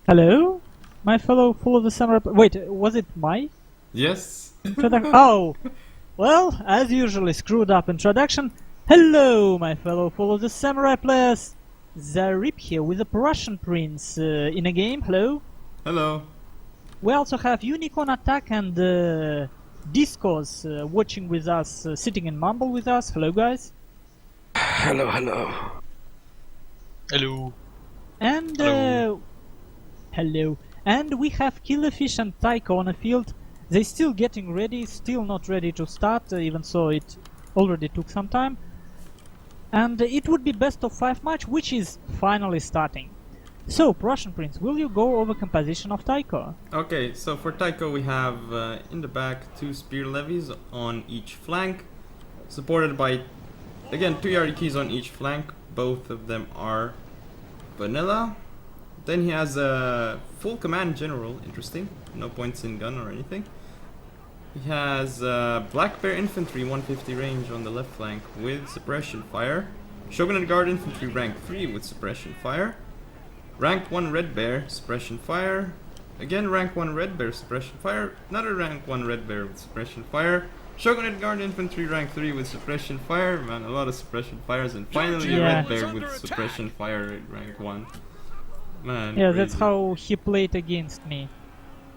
Hello, my fellow full of the summer. Wait, was it my Yes. introduction? Oh, well, as usually, screwed up introduction. Hello, my fellow full of the samurai players. Zarip here with the Prussian Prince in a game. Hello. Hello. We also have Unicorn Attack and Discos watching with us, sitting in Mumble with us. Hello, guys. Hello, hello. Hello. And Hello. hello. And we have Killerfisch and Taiko on the field. They're still getting ready, still not ready to start, even so it already took some time. And it would be best of 5 match, which is finally starting. So, Prussian Prince, will you go over composition of Taiko? Okay, so for Taiko we have in the back 2 spear levies on each flank, supported by, again, 2 Yari keys on each flank. Both of them are vanilla. Then he has a full command general, interesting, no points in gun or anything. He has Black Bear Infantry 150 range on the left flank with suppression fire. Shogunate Guard Infantry rank 3 with suppression fire. Rank 1 Red Bear, suppression fire. Again rank 1 Red Bear, suppression fire. Another rank 1 Red Bear with suppression fire. Shogunate Guard Infantry rank 3 with suppression fire. Man, a lot of suppression fires. And finally a Red Bear with suppression fire at rank 1. Man, Yeah, crazy. that's how he played against me.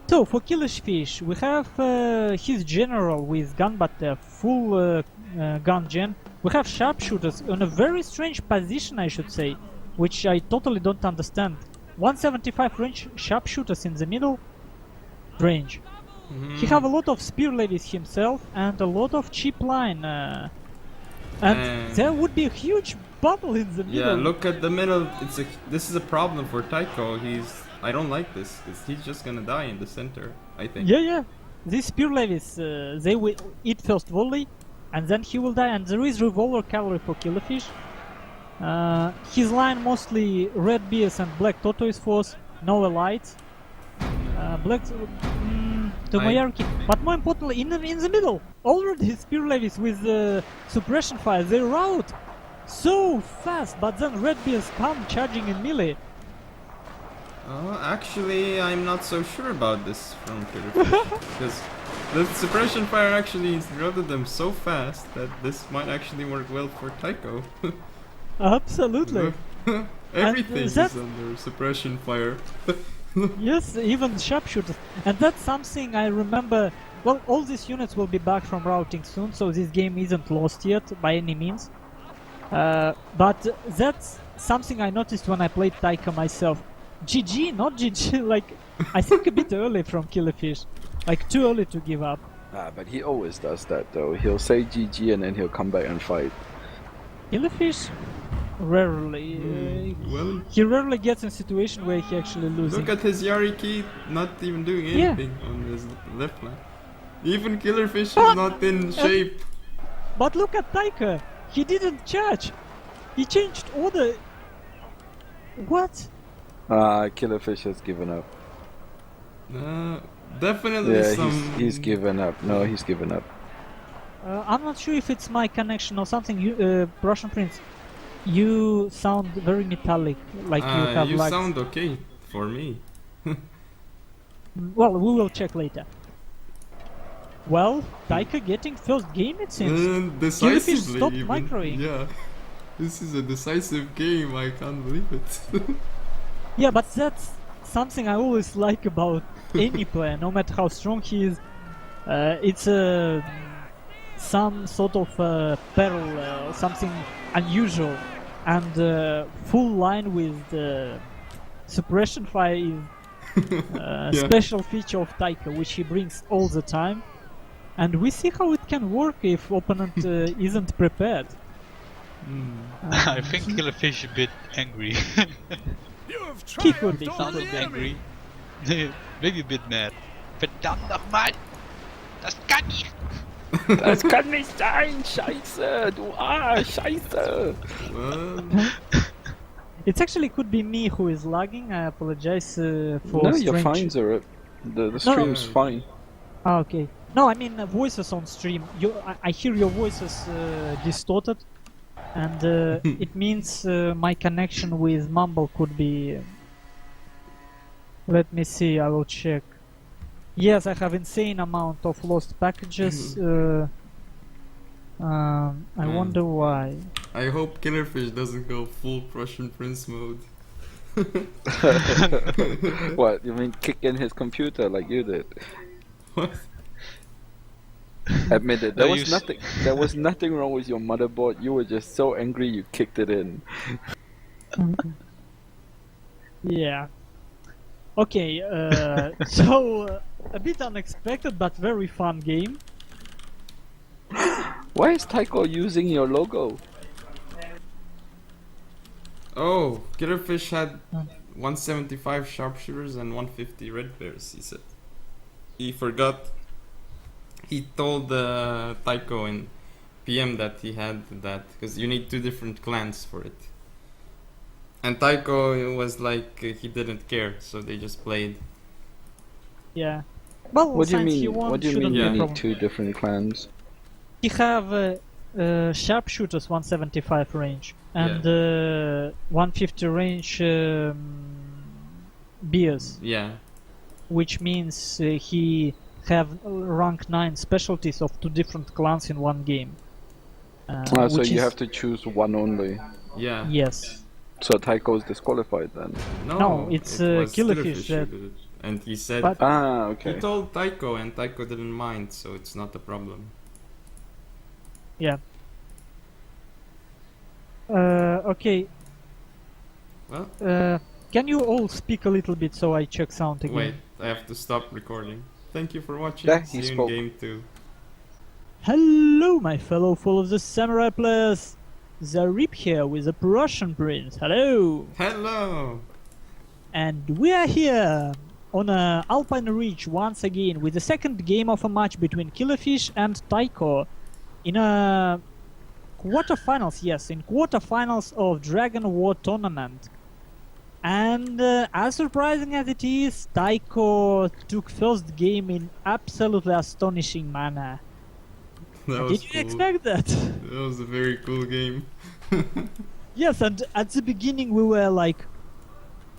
So, for Killerfisch, we have his general with gun, but full gun gen. We have sharpshooters on a very strange position, I should say, which I totally don't understand. 175 range sharpshooters in the middle. Strange. He have a lot of spear levies himself and a lot of cheap line. And there would be a huge bubble in the middle. Yeah, look at the middle. This is a problem for Taiko. I don't like this because he's just gonna die in the center, I think. Yeah. These spear levies, they will eat first volley, and then he will die. And there is revolver cavalry for Killerfisch. His line mostly red bears and black tortoise force, no elites. Black Tomoyarki, but more importantly, in the middle, already spear levies with suppression fire. They rout so fast, but then red bears come charging in melee. Actually, I'm not so sure about this from Killerfisch because the suppression fire actually routed them so fast that this might actually work well for Taiko. Absolutely. Everything is that's- under suppression fire. Yes, even sharpshooters. And that's something I remember. Well, all these units will be back from routing soon, so this game isn't lost yet by any means. But that's something I noticed when I played Taika myself. GG, not GG, like, I think a bit early from Killerfisch. Like, too early to give up. But he always does that though. He'll say GG and then he'll come back and fight. Killerfisch? Rarely. Well, He rarely gets in a situation where he actually loses. look at his Yari key not even doing Yeah. anything on his left flank. Even Killerfisch But- is not in shape. But look at Taika! He didn't charge! He changed order! What? Killerfisch has given up. Definitely Yeah, some. he's given up. No, he's given up. I'm not sure if it's my connection or something. Prussian Prince, you sound very metallic, like you have you like. sound okay for me. Well, we will check later. Well, Taika getting first game, it seems. Decisively. stopped even. microing. Yeah, this is a decisive game. I can't believe it. Yeah, but that's something I always like about any player, no matter how strong he is. It's some sort of peril, something unusual, and full line with suppression fire is Yeah. special feature of Taika, which he brings all the time, and we see how it can work if opponent isn't prepared. I think Killerfisch a bit angry. He could be. Sounded angry. Maybe a bit mad. Verdammt nochmal! Das kann nicht! Das kann nicht sein! Scheiße! Du Arsch! Scheiße! Well, It actually could be me who is lagging. I apologize for. No, you're strange- fine, Zarip. The stream's fine. Ah, okay. No, I mean voices on stream. I hear your voices distorted, and it means my connection with Mumble could be Let me see, I will check. Yes, I have insane amount of lost packages. I wonder why. I hope Killerfish doesn't go full Prussian Prince mode. What, you mean kick in his computer like you did? What? Admit it, No, there was nothing wrong with your motherboard, you were just so angry you kicked it in. Yeah. Okay, so a bit unexpected but very fun game. Why is Taiko using your logo? Oh, Killerfish had 175 sharpshooters and 150 red bears, he said. He forgot. He told Taiko in PM that he had that, because you need 2 different clans for it. And Taiko was like, he didn't care, so they just played. Yeah. Well, What do you since he mean? won, What do you shouldn't mean be a you need problem. 2 different clans? He have sharpshooters 175 range and 150 range beers, Yeah. which means he have rank 9 specialties of 2 different clans in one game. So which you is- have to choose one only. Yeah. Yes. So Taiko is disqualified then. No, it's, it was Killerfish who that- did it. And he said But- Ah, he okay. told Taiko, and Taiko didn't mind, so it's not a problem. Yeah. Okay. Well, Can you all speak a little bit so I check sound again? wait, I have to stop recording. Thank you for watching. Yeah, See he you spoke. in game 2. Hello, my fellow full of the samurai players. Zarip here with the Prussian prince. Hello. Hello! And we are here on a Alpine Ridge once again with the second game of a match between Killerfish and Taiko in a quarterfinals, yes, in quarterfinals of Dragon War tournament. And as surprising as it is, Taiko took first game in absolutely astonishing manner. That was Did you cool. expect that? That was a very cool game. Yes, and at the beginning we were like,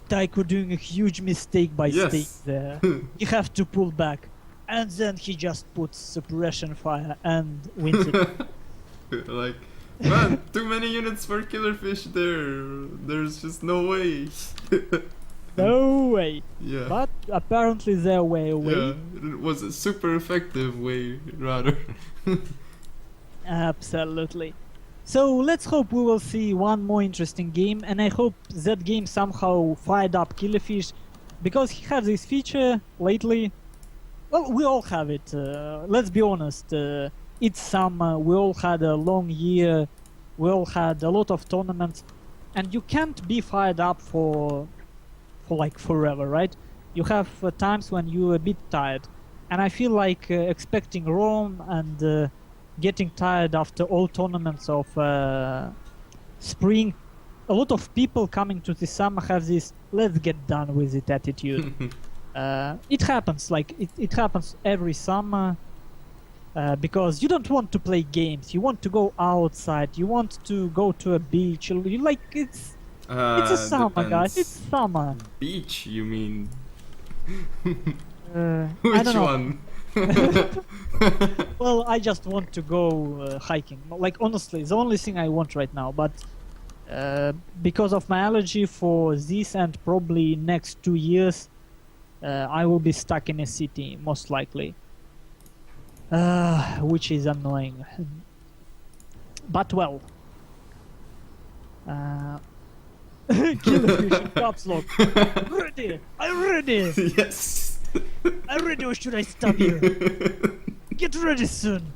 Taiko doing a huge mistake by Yes. staying there. You have to pull back. And then he just puts suppression fire and wins it. Like, man, too many units for Killerfish there. There's just no way. No way. Yeah. But apparently their way away. Yeah, it was a super effective way, rather. Absolutely. So let's hope we will see one more interesting game, and I hope that game somehow fired up Killerfish, because he has this feature lately. Well, we all have it. Let's be honest. It's summer. We all had a long year. We all had a lot of tournaments, and you can't be fired up for like forever, right? You have times when you're a bit tired, and I feel like expecting Rome and getting tired after all tournaments of spring. A lot of people coming to the summer have this "let's get done with it" attitude. It happens, like it happens every summer, because you don't want to play games. You want to go outside. You want to go to a beach. You like it's a summer, guys. It's summer. Beach, you mean? I Which don't know. one? Well, I just want to go hiking. Like honestly, the only thing I want right now. But because of my allergy for this and probably next 2 years, I will be stuck in a city most likely, which is annoying. But well, Killerfish in caps lock. Ready! I'm ready! Yes. I'm ready, or should I stop you? Get ready soon!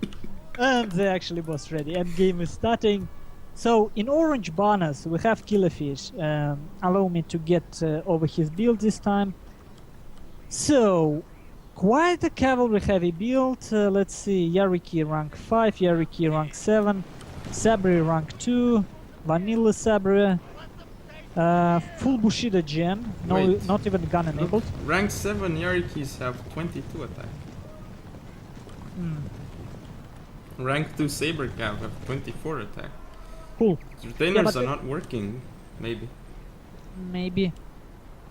And they actually was ready, and game is starting. So, in orange banners, we have Killerfish. Allow me to get over his build this time. So, quite a cavalry heavy build. Let's see, Yariki rank 5, Yariki rank 7, Sabri rank 2, Vanilla Sabri, full Bushido gen, no, Wait. not even gun enabled. Rank 7 Yarikis have 22 attack. Rank 2 Saber Cav have 24 attack. Cool. Retainers but are the- not working, maybe. Maybe.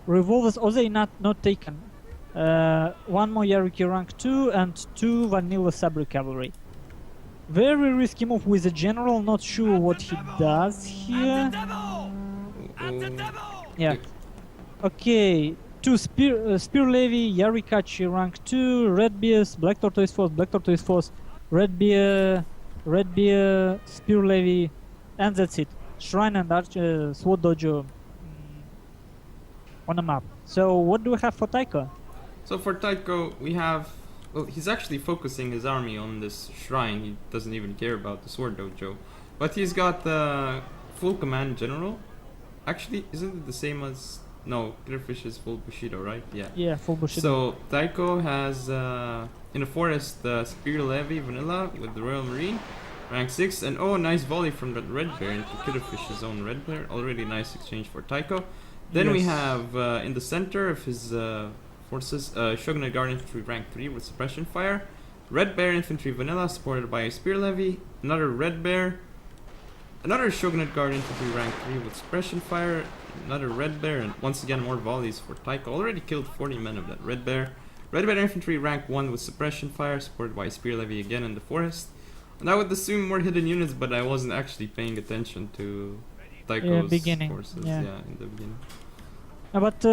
Revolvers, oh, they not taken. One more Yariki rank 2 and 2 vanilla sabre cavalry. Very risky move with the general, not sure what he does here. Yeah. Okay, 2 spear levy, Yarikachi rank 2, red bears, black tortoise force, red bear, spear levy, and that's it. Shrine and sword dojo on the map. So what do we have for Taiko? So for Taiko, we have... Well, he's actually focusing his army on this shrine. He doesn't even care about the sword dojo. But he's got the full command general. Actually, isn't it the same as... No, Killerfisch is full Bushido, right? Yeah. Yeah, full Bushido. So Taiko has in the forest Spear Levy Vanilla with the Royal Marine, rank 6, and oh, nice volley from that red bear into Killerfish's own red bear. Already nice exchange for Taiko. Then we have in the center of his forces Shogunate Guard Infantry rank 3 with suppression fire, red bear infantry vanilla supported by a spear levy, another red bear, another Shogunate Guard infantry rank 3 with suppression fire, another red bear, and once again more volleys for Taiko. Already killed 40 men of that red bear. Red bear infantry rank 1 with suppression fire supported by a spear levy again in the forest. And I would assume more hidden units, but I wasn't actually paying attention to Taiko's forces. Yeah, in the beginning. But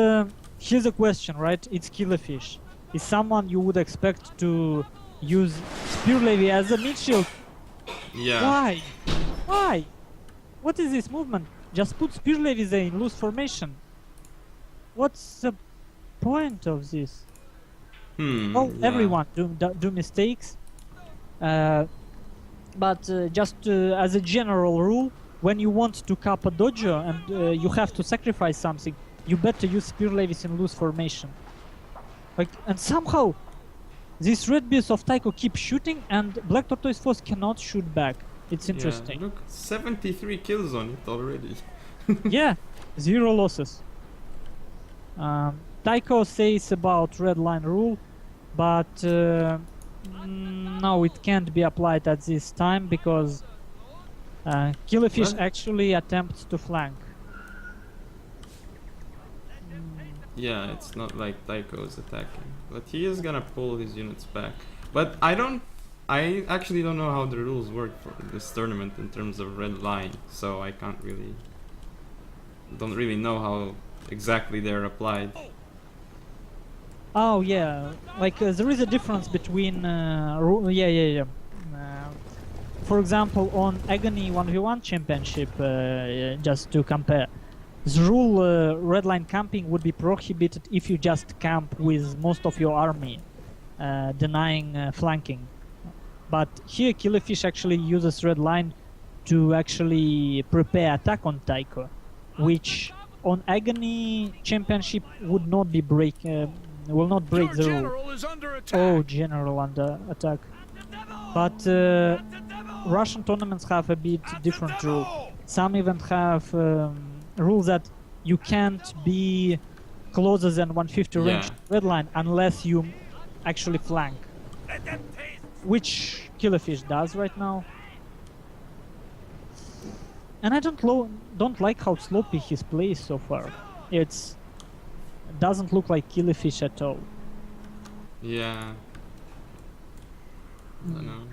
here's a question, right? It's Killerfisch. Is someone you would expect to use spear levy as a mid shield? Yeah. Why? Why? What is this movement? Just put spear levies there in loose formation. What's the point of this? Well, everyone do mistakes. But just as a general rule, when you want to cap a dojo and you have to sacrifice something, you better use spear levies in loose formation. Like, and somehow these red bears of Taiko keep shooting and black tortoise force cannot shoot back. It's interesting. Yeah, look, 73 kills on it already. Yeah, 0 losses. Taiko says about red line rule, but no, it can't be applied at this time because Killerfisch actually attempts to flank. Yeah, it's not like Taiko is attacking, but he is gonna pull his units back. But I actually don't know how the rules work for this tournament in terms of red line, so I don't really know how exactly they're applied. Oh yeah, like there is a difference between for example, on Agony 1v1 championship, just to compare, the rule red line camping would be prohibited if you just camp with most of your army, denying flanking. But here Killerfisch actually uses red line to actually prepare attack on Taiko, which on Agony championship would not be will not break the rule. Oh, general under attack. But Russian tournaments have a bit different rule. Some even have rule that you can't be closer than 150 range red line unless you actually flank, which Killerfisch does right now. And I don't like how sloppy his play is so far. It doesn't look like Killerfisch at all. Yeah. I don't know.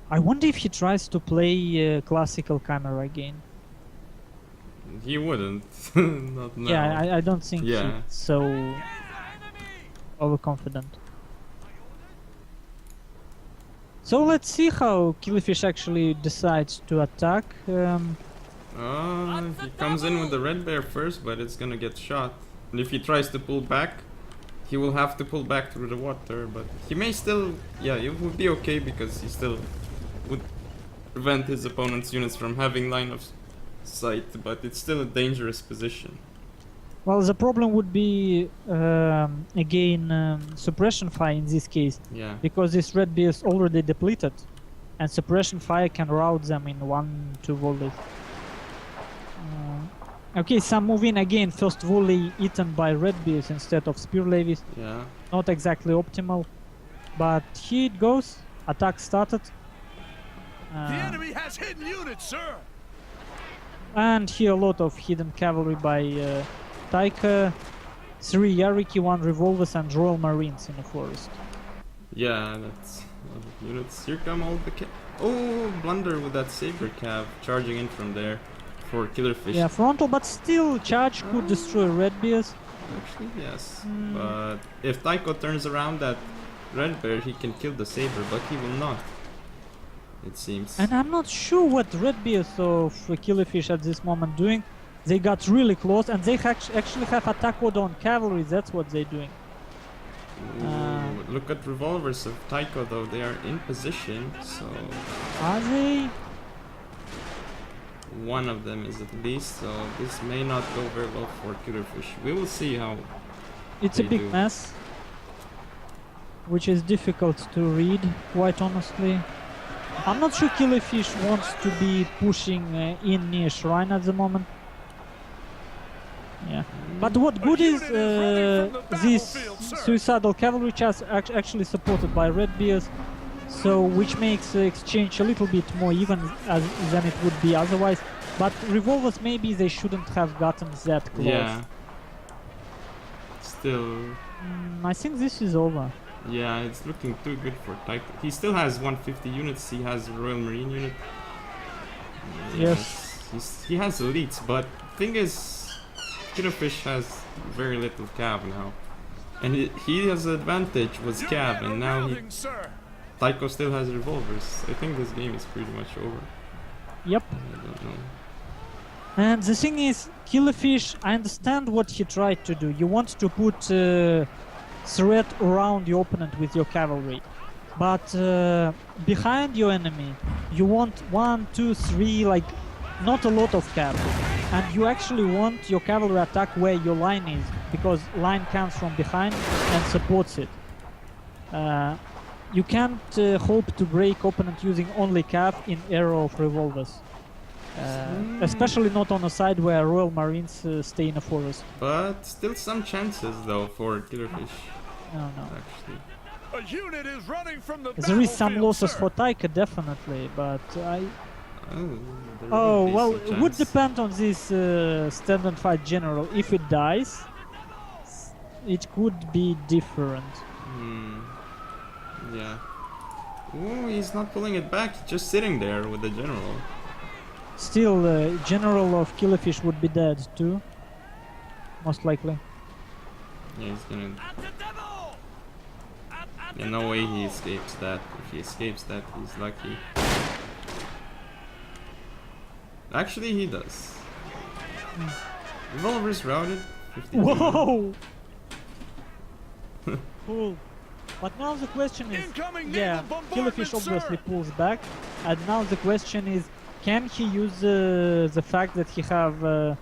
I wonder if he tries to play classical camera again. He wouldn't. Not now. Yeah, I don't think he's so overconfident. So let's see how Killerfisch actually decides to attack. He comes in with the red bear first, but it's gonna get shot. And if he tries to pull back, he will have to pull back through the water. But he may still, it would be okay because he still would prevent his opponent's units from having line of sight. But it's still a dangerous position. Well, the problem would be again suppression fire in this case. Yeah. Because this red bear is already depleted, and suppression fire can rout them in 1-2 volleys. Okay, some move in again. First volley eaten by red bears instead of spear levies. Yeah. Not exactly optimal, but here it goes. Attack started. The enemy has hidden units, sir. And here a lot of hidden cavalry by Taiko. 3 Yariki, 1 revolvers, and Royal Marines in the forest. Yeah, that's a lot of units. Here come all the oh, blunder with that saber cav charging in from there for Killerfish. Yeah, frontal, but still charge could destroy Red Bears. Actually, yes. But if Taiko turns around that red bear, he can kill the saber, but he will not. It seems. And I'm not sure what Red Bears of Killerfish at this moment doing. They got really close, and they actually have attack order on cavalry. That's what they're doing. Ooh, look at revolvers of Taiko though, they are in position, so Are they? one of them is at least, so this may not go very well for Killerfish. We will see how It's a they big do. mess, which is difficult to read, quite honestly. I'm not sure Killerfish wants to be pushing in near Shrine at the moment. Yeah. But what good is this suicidal cavalry charge actually supported by Red Bears, so which makes the exchange a little bit more even than it would be otherwise. But revolvers, maybe they shouldn't have gotten that close. Yeah. Still, I think this is over. yeah, it's looking too good for Taiko. He still has 150 units, he has a Royal Marine unit. Yes. He has elites, but thing is, Killerfish has very little cav now. And he has an advantage with cav, and now Taiko still has revolvers. I think this game is pretty much over. Yep. I don't know. And the thing is, Killerfish, I understand what he tried to do. You want to put threat around your opponent with your cavalry. But behind your enemy, you want 1, 2, 3, like, not a lot of cav. And you actually want your cavalry attack where your line is, because line comes from behind and supports it. You can't hope to break opponent using only cav in era of revolvers. Especially not on a side where Royal Marines stay in a forest. But still some chances though for Killerfish, No. actually. A unit is running from the There is some battlefield, losses sir. for Taika, definitely, but I... There Oh, would be well, some it would chance. depend on this stand and fight general. If it dies, it could be different. Yeah. Ooh, he's not pulling it back, he's just sitting there with the general. Still, general of Killerfish would be dead too. Most likely. Yeah, he's gonna... Yeah, no way he escapes that. If he escapes that, he's lucky. Actually, he does. Revolver's routed. 52. Whoa! Cool. But now the question is, Incoming yeah, naval bombardment, Killerfish obviously sir. pulls back, and now the question is, can he use the fact that he have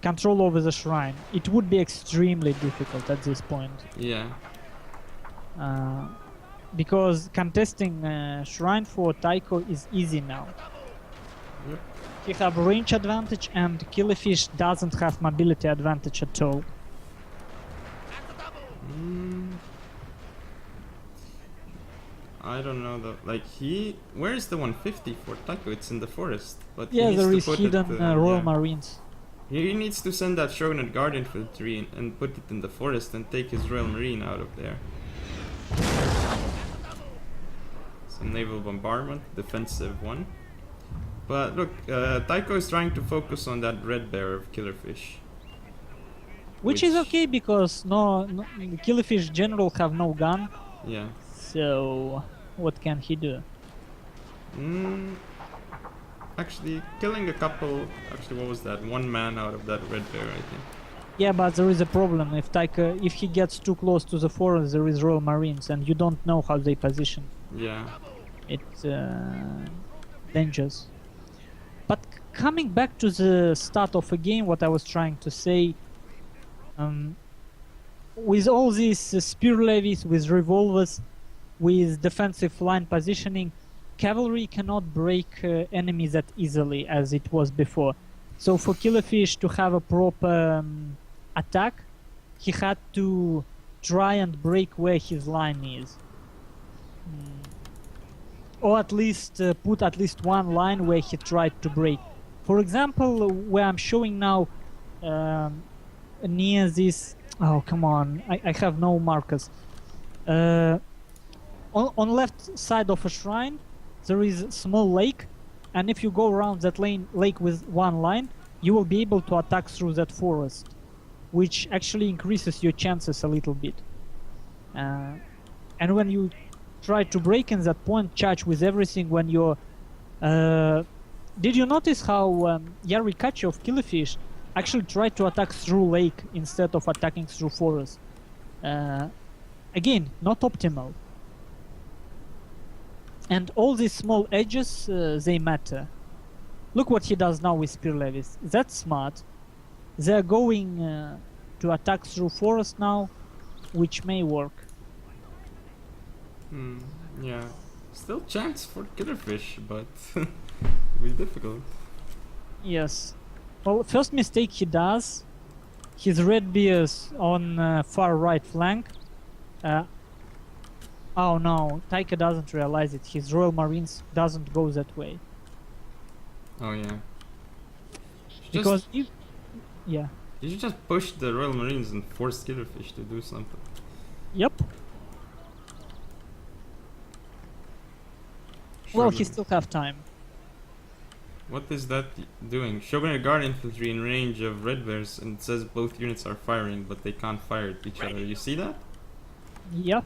control over the shrine? It would be extremely difficult at this point, Yeah. because contesting shrine for Taiko is easy now. Yep. He have range advantage, and Killerfish doesn't have mobility advantage at all. I don't know though. Like where's the 150 for Taiko? It's in the forest. But he Yeah, needs there to is put hidden it, Royal yeah. Marines. He needs to send that Shogunate Guard infantry and put it in the forest and take his Royal Marine out of there. Some naval bombardment, defensive one. But look, Taiko is trying to focus on that red bear of Killerfish. Which is okay because no Killerfish general have no gun, Yeah. so what can he do? Actually, killing a couple. Actually, what was that? One man out of that red bear, I think. Yeah, but there is a problem. If he gets too close to the forest, there is Royal Marines, and you don't know how they position. Yeah. It's dangerous. But coming back to the start of a game, what I was trying to say, with all these spear levies, with revolvers, with defensive line positioning, cavalry cannot break enemies that easily as it was before. So for Killerfish to have a proper attack, he had to try and break where his line is. or at least put at least one line where he tried to break. For example, where I'm showing now near this. Oh, come on! I have no markers. On left side of a shrine, there is a small lake, and if you go around that lake with one line, you will be able to attack through that forest, which actually increases your chances a little bit. And when you try to break in that point, charge with everything when you're... did you notice how Yarikachi of Killerfisch actually tried to attack through lake instead of attacking through forest? Again, not optimal. And all these small edges, they matter. Look what he does now with spear levies. That's smart. They're going to attack through forest now, which may work. Yeah. Still chance for Killerfisch, but be difficult. Yes. Well, first mistake he does, his red bears on far right flank. Oh no, Taiko doesn't realize it. His Royal Marines doesn't go that way. Oh yeah. Because if... Yeah. You should just push the Royal Marines and force Killerfisch to do something. Yep. Well, he still have time. What is that doing? Shogun Guard infantry in range of red bears, and it says both units are firing, but they can't fire at each other. You see that? Yeah.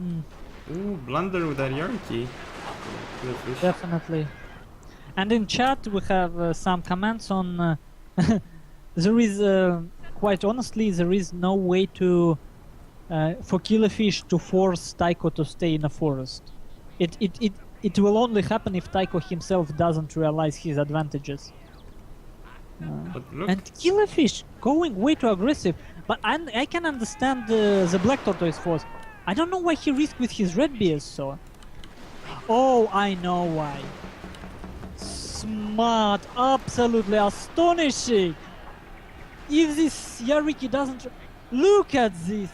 Ooh, blunder with that hierarchy. Definitely. And in chat we have some comments on... there is, quite honestly, there is no way to... for Killerfisch to force Taiko to stay in a forest. It will only happen if Taiko himself doesn't realize his advantages. But look. And Killerfisch going way too aggressive. But I can understand the Black Tortoise force. I don't know why he risked with his red bears so. Oh, I know why. Smart, absolutely astonishing. If this Yariki doesn't... Look at this.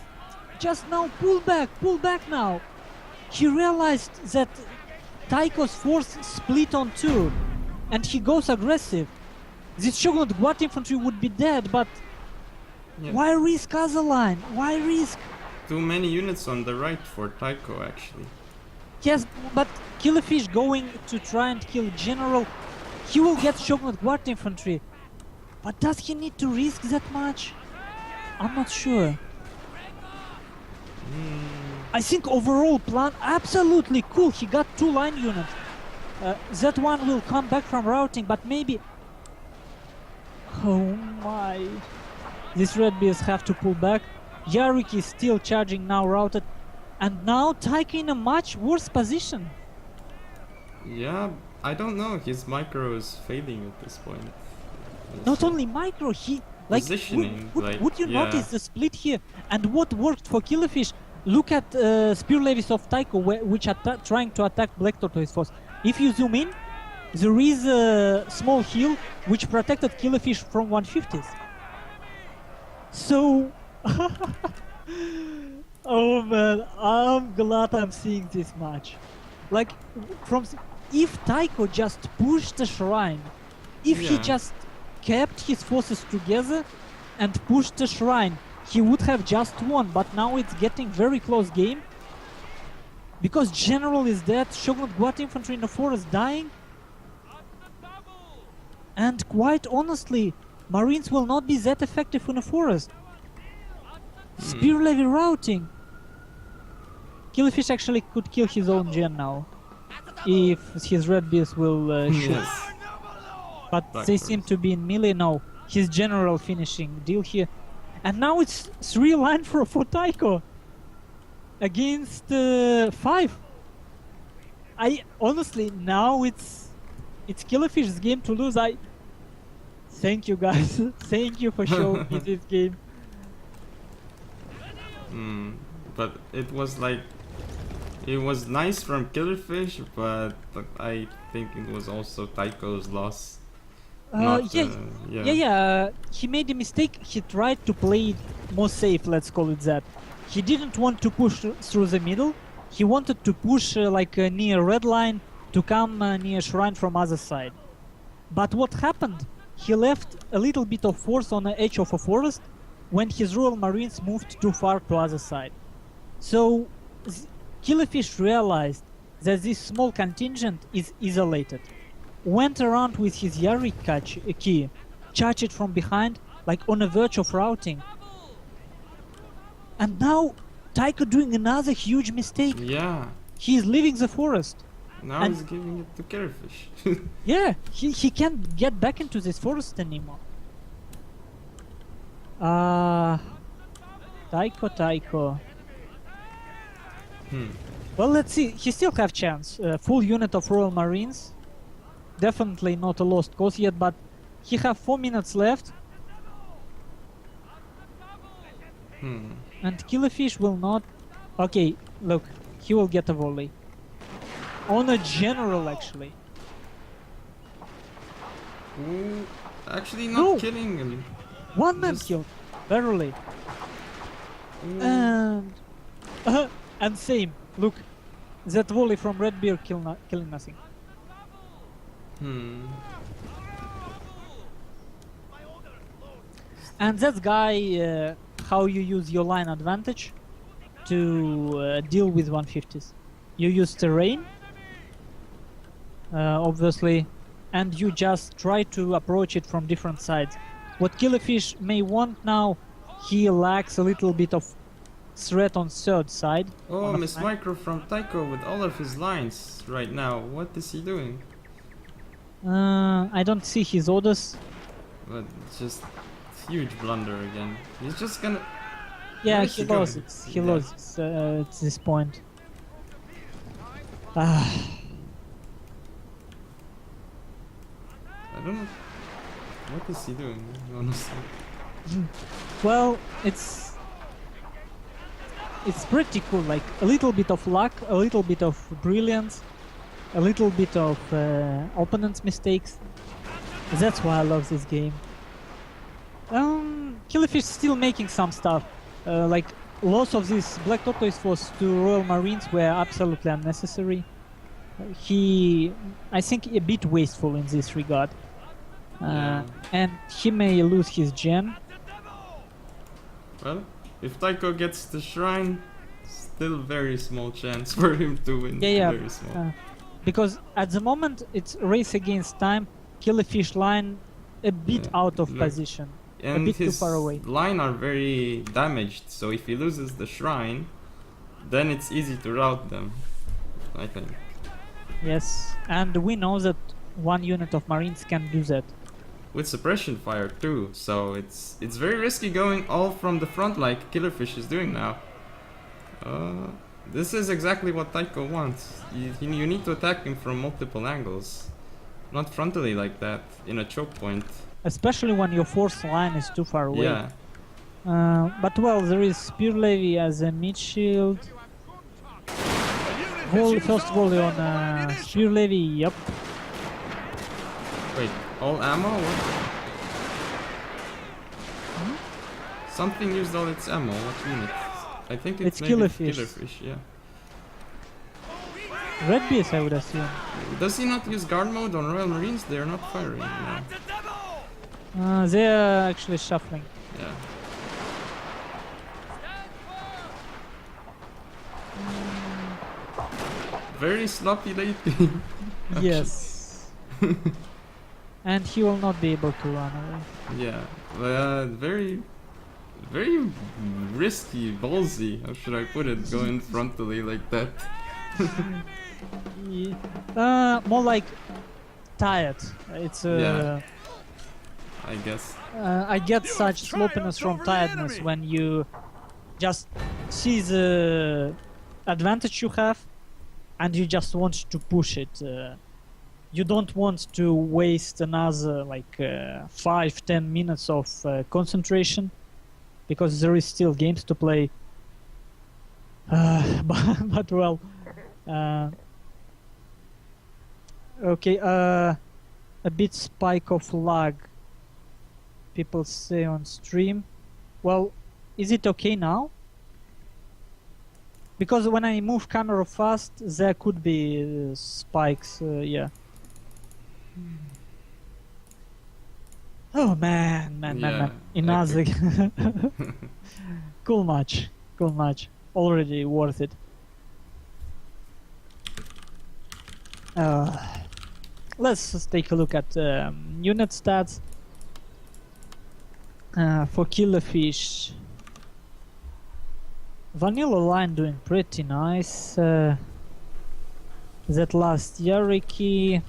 Just now, pull back now. He realized that Taiko's force split on two, and he goes aggressive. This Shogun Guard infantry would be dead, but Yeah. why risk other line? Why risk? Too many units on the right for Taiko, actually. Yes, but Killerfisch going to try and kill General, he will get Shogun Guard infantry. But does he need to risk that much? I'm not sure. I think overall plan absolutely cool. He got two line units. That one will come back from routing, but maybe... Oh my... These red bears have to pull back. Yariki is still charging, now routed. And now Taiko in a much worse position. Yeah, I don't know. His micro is fading at this point. Not only micro, he... Like, Positioning, would you yeah. notice the split here? And what worked for Killerfisch? Look at spear levies of Taiko, which are trying to attack Black Tortoise force. If you zoom in, there is a small hill which protected Killerfisch from 150s. So... Oh man, I'm glad I'm seeing this match. Like, if Taiko just pushed the shrine, if he Yeah. just kept his forces together and pushed the shrine, he would have just won, but now it's getting very close game. Because General is dead, Shogun Guard infantry in the forest dying. And quite honestly, Marines will not be that effective in the forest. Spear levy routing. Killerfisch actually could kill his own gen now. If his red bears will shoot. Yes. But Black they seem bears. to be in melee now. His general finishing deal here. And now it's 3 line for Taiko. Against 5. I honestly, now it's Killerfish's game to lose. Thank you guys. Thank you for showing me this game. But it was like... It was nice from Killerfisch, but I think it was also Taiko's loss. Not, Yeah. He made a mistake. He tried to play it more safe, let's call it that. He didn't want to push through the middle, he wanted to push near red line to come near shrine from other side. But what happened? He left a little bit of force on the edge of a forest when his Royal Marines moved too far to other side. So Killerfisch realized that this small contingent is isolated. Went around with his Yari key, charged it from behind, like on the verge of routing. And now Taiko doing another huge mistake. Yeah. He is leaving the forest. Now And- he's giving it to Killerfisch. Yeah, he can't get back into this forest anymore. Taiko. Well, let's see. He still have chance. Full unit of Royal Marines. Definitely not a lost cause yet, but he have 4 minutes left. And Killerfisch will not... Okay, look. He will get a volley. On a general, actually. Ooh, actually not No. killing him. One man Just- killed. Barely. Ooh. And same. Look. That volley from Redbeard killing nothing. And that guy, how you use your line advantage to deal with 150s. You use terrain, obviously, and you just try to approach it from different sides. What Killerfisch may want now, he lacks a little bit of threat on third side. Oh, on the Miss flank. Micro from Taiko with all of his lines right now. What is he doing? I don't see his orders. But it's just huge blunder again. He's just gonna. Yeah, Where is he he going? loses. He Yeah. loses at this point. I don't know. What is he doing? Honestly. Well, it's pretty cool. Like a little bit of luck, a little bit of brilliance, a little bit of opponent's mistakes. That's why I love this game. Killerfish still making some stuff. Like loss of this Black Tortoise Force to Royal Marines were absolutely unnecessary. I think, a bit wasteful in this regard. Yeah. And he may lose his gen. Well, if Taiko gets the shrine, still very small chance for him to win. Yeah. Very small. Because at the moment it's race against time. Killerfish line a bit Yeah, out of look. position. And bit too his far away. line are very damaged, so if he loses the shrine, then it's easy to rout them, I think. Yes, and we know that one unit of Marines can do that. With suppression fire too, so it's very risky going all from the front like Killerfish is doing now. This is exactly what Taiko wants. You need to attack him from multiple angles, not frontally like that in a choke point. Especially when your force line is too far away. Yeah. But well, there is Spear Levy as a mid shield. First volley on Spear Levy, yep. Wait, all ammo? What? Something used all its ammo. What unit? I think It's maybe Killerfish. Killerfish, yeah. Red Beast, I would assume. Does he not use guard mode on Royal Marines? They are not firing now. They're actually shuffling. Yeah. Very sloppy lately. Yes. And he will not be able to run away. Yeah. Very risky, ballsy. How should I put it? Going frontally like that. More like tired. It's Yeah. I guess. I get such sloppiness from tiredness when you just see the advantage you have and you just want to push it. You don't want to waste another 5-10 minutes of concentration because there is still games to play. But well, okay. A bit spike of lag. People say on stream. Well, is it okay now? Because when I move camera fast, there could be spikes. Yeah. Oh man. Another cool match. Already worth it. Let's just take a look at unit stats for Killerfisch. Vanilla line doing pretty nice. That last Yariki.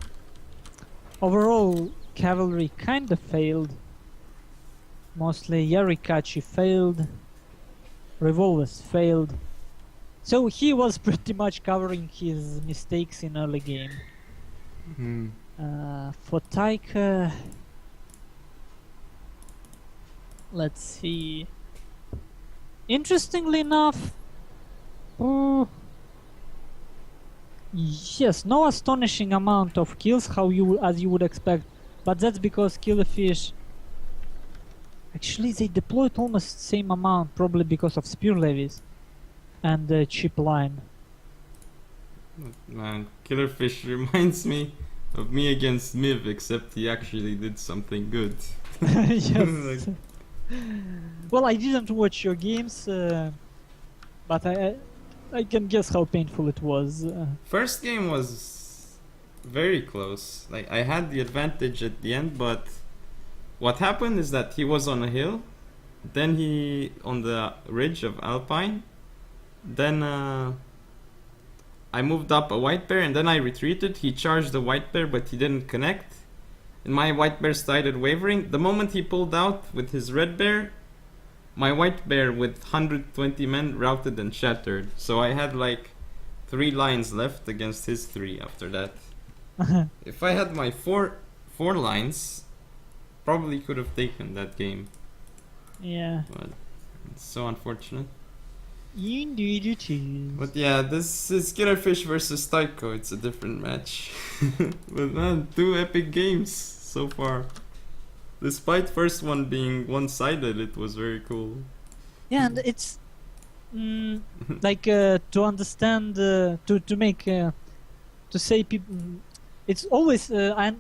Overall, cavalry kinda failed. Mostly Yarikachi failed. Revolvers failed. So he was pretty much covering his mistakes in early game. For Taiko, let's see. Interestingly enough, yes, no astonishing amount of kills as you would expect, but that's because Killerfisch actually they deployed almost the same amount, probably because of spear levies and cheap line. Man, Killerfisch reminds me of me against Miv, except he actually did something good. Yes. Well, I didn't watch your games, but I can guess how painful it was. First game was very close. Like, I had the advantage at the end, but what happened is that he was on a hill, then he on the ridge of Alpine, then I moved up a white bear and then I retreated. He charged the white bear, but he didn't connect. And my white bear started wavering. The moment he pulled out with his red bear, my white bear with 120 men routed and shattered. So I had like 3 lines left against his 3 after that. If I had my four lines, probably could have taken that game. Yeah. But it's so unfortunate. Indeed it is. But yeah, this is Killerfisch versus Taiko. It's a different match. But man, 2 epic games so far. Despite first one being one-sided, it was very cool. Yeah, and it's like to understand, to make, to say people, it's always I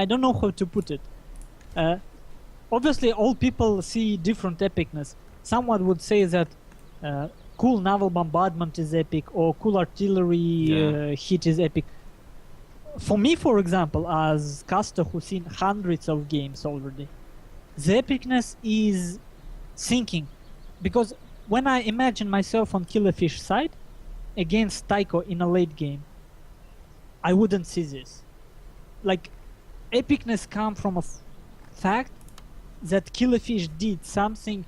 don't know how to put it. Obviously, all people see different epicness. Someone would say that cool naval bombardment is epic, or cool artillery hit is epic. For me, for example, as caster who's seen hundreds of games already, the epicness is sinking. Because when I imagine myself on Killerfisch side against Taiko in a late game, I wouldn't see this. Like, epicness comes from a fact that Killerfisch did something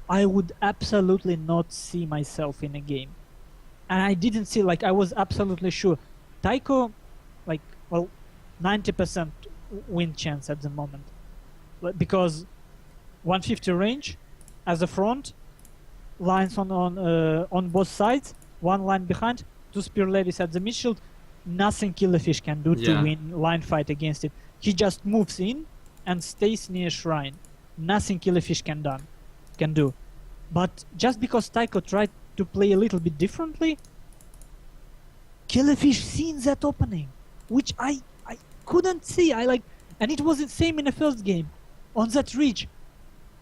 I would absolutely not see myself in a game. And I didn't see, like, I was absolutely sure. Taiko, like, well, 90% win chance at the moment. Because 150 range as a front, lines on both sides, 1 line behind, 2 spear levies at the mid shield, nothing Killerfisch can do to win line fight against it. He just moves in and stays near shrine. Nothing Killerfisch can do. But just because Taiko tried to play a little bit differently, Killerfisch seen that opening, which I couldn't see. And it was the same in the first game. On that ridge,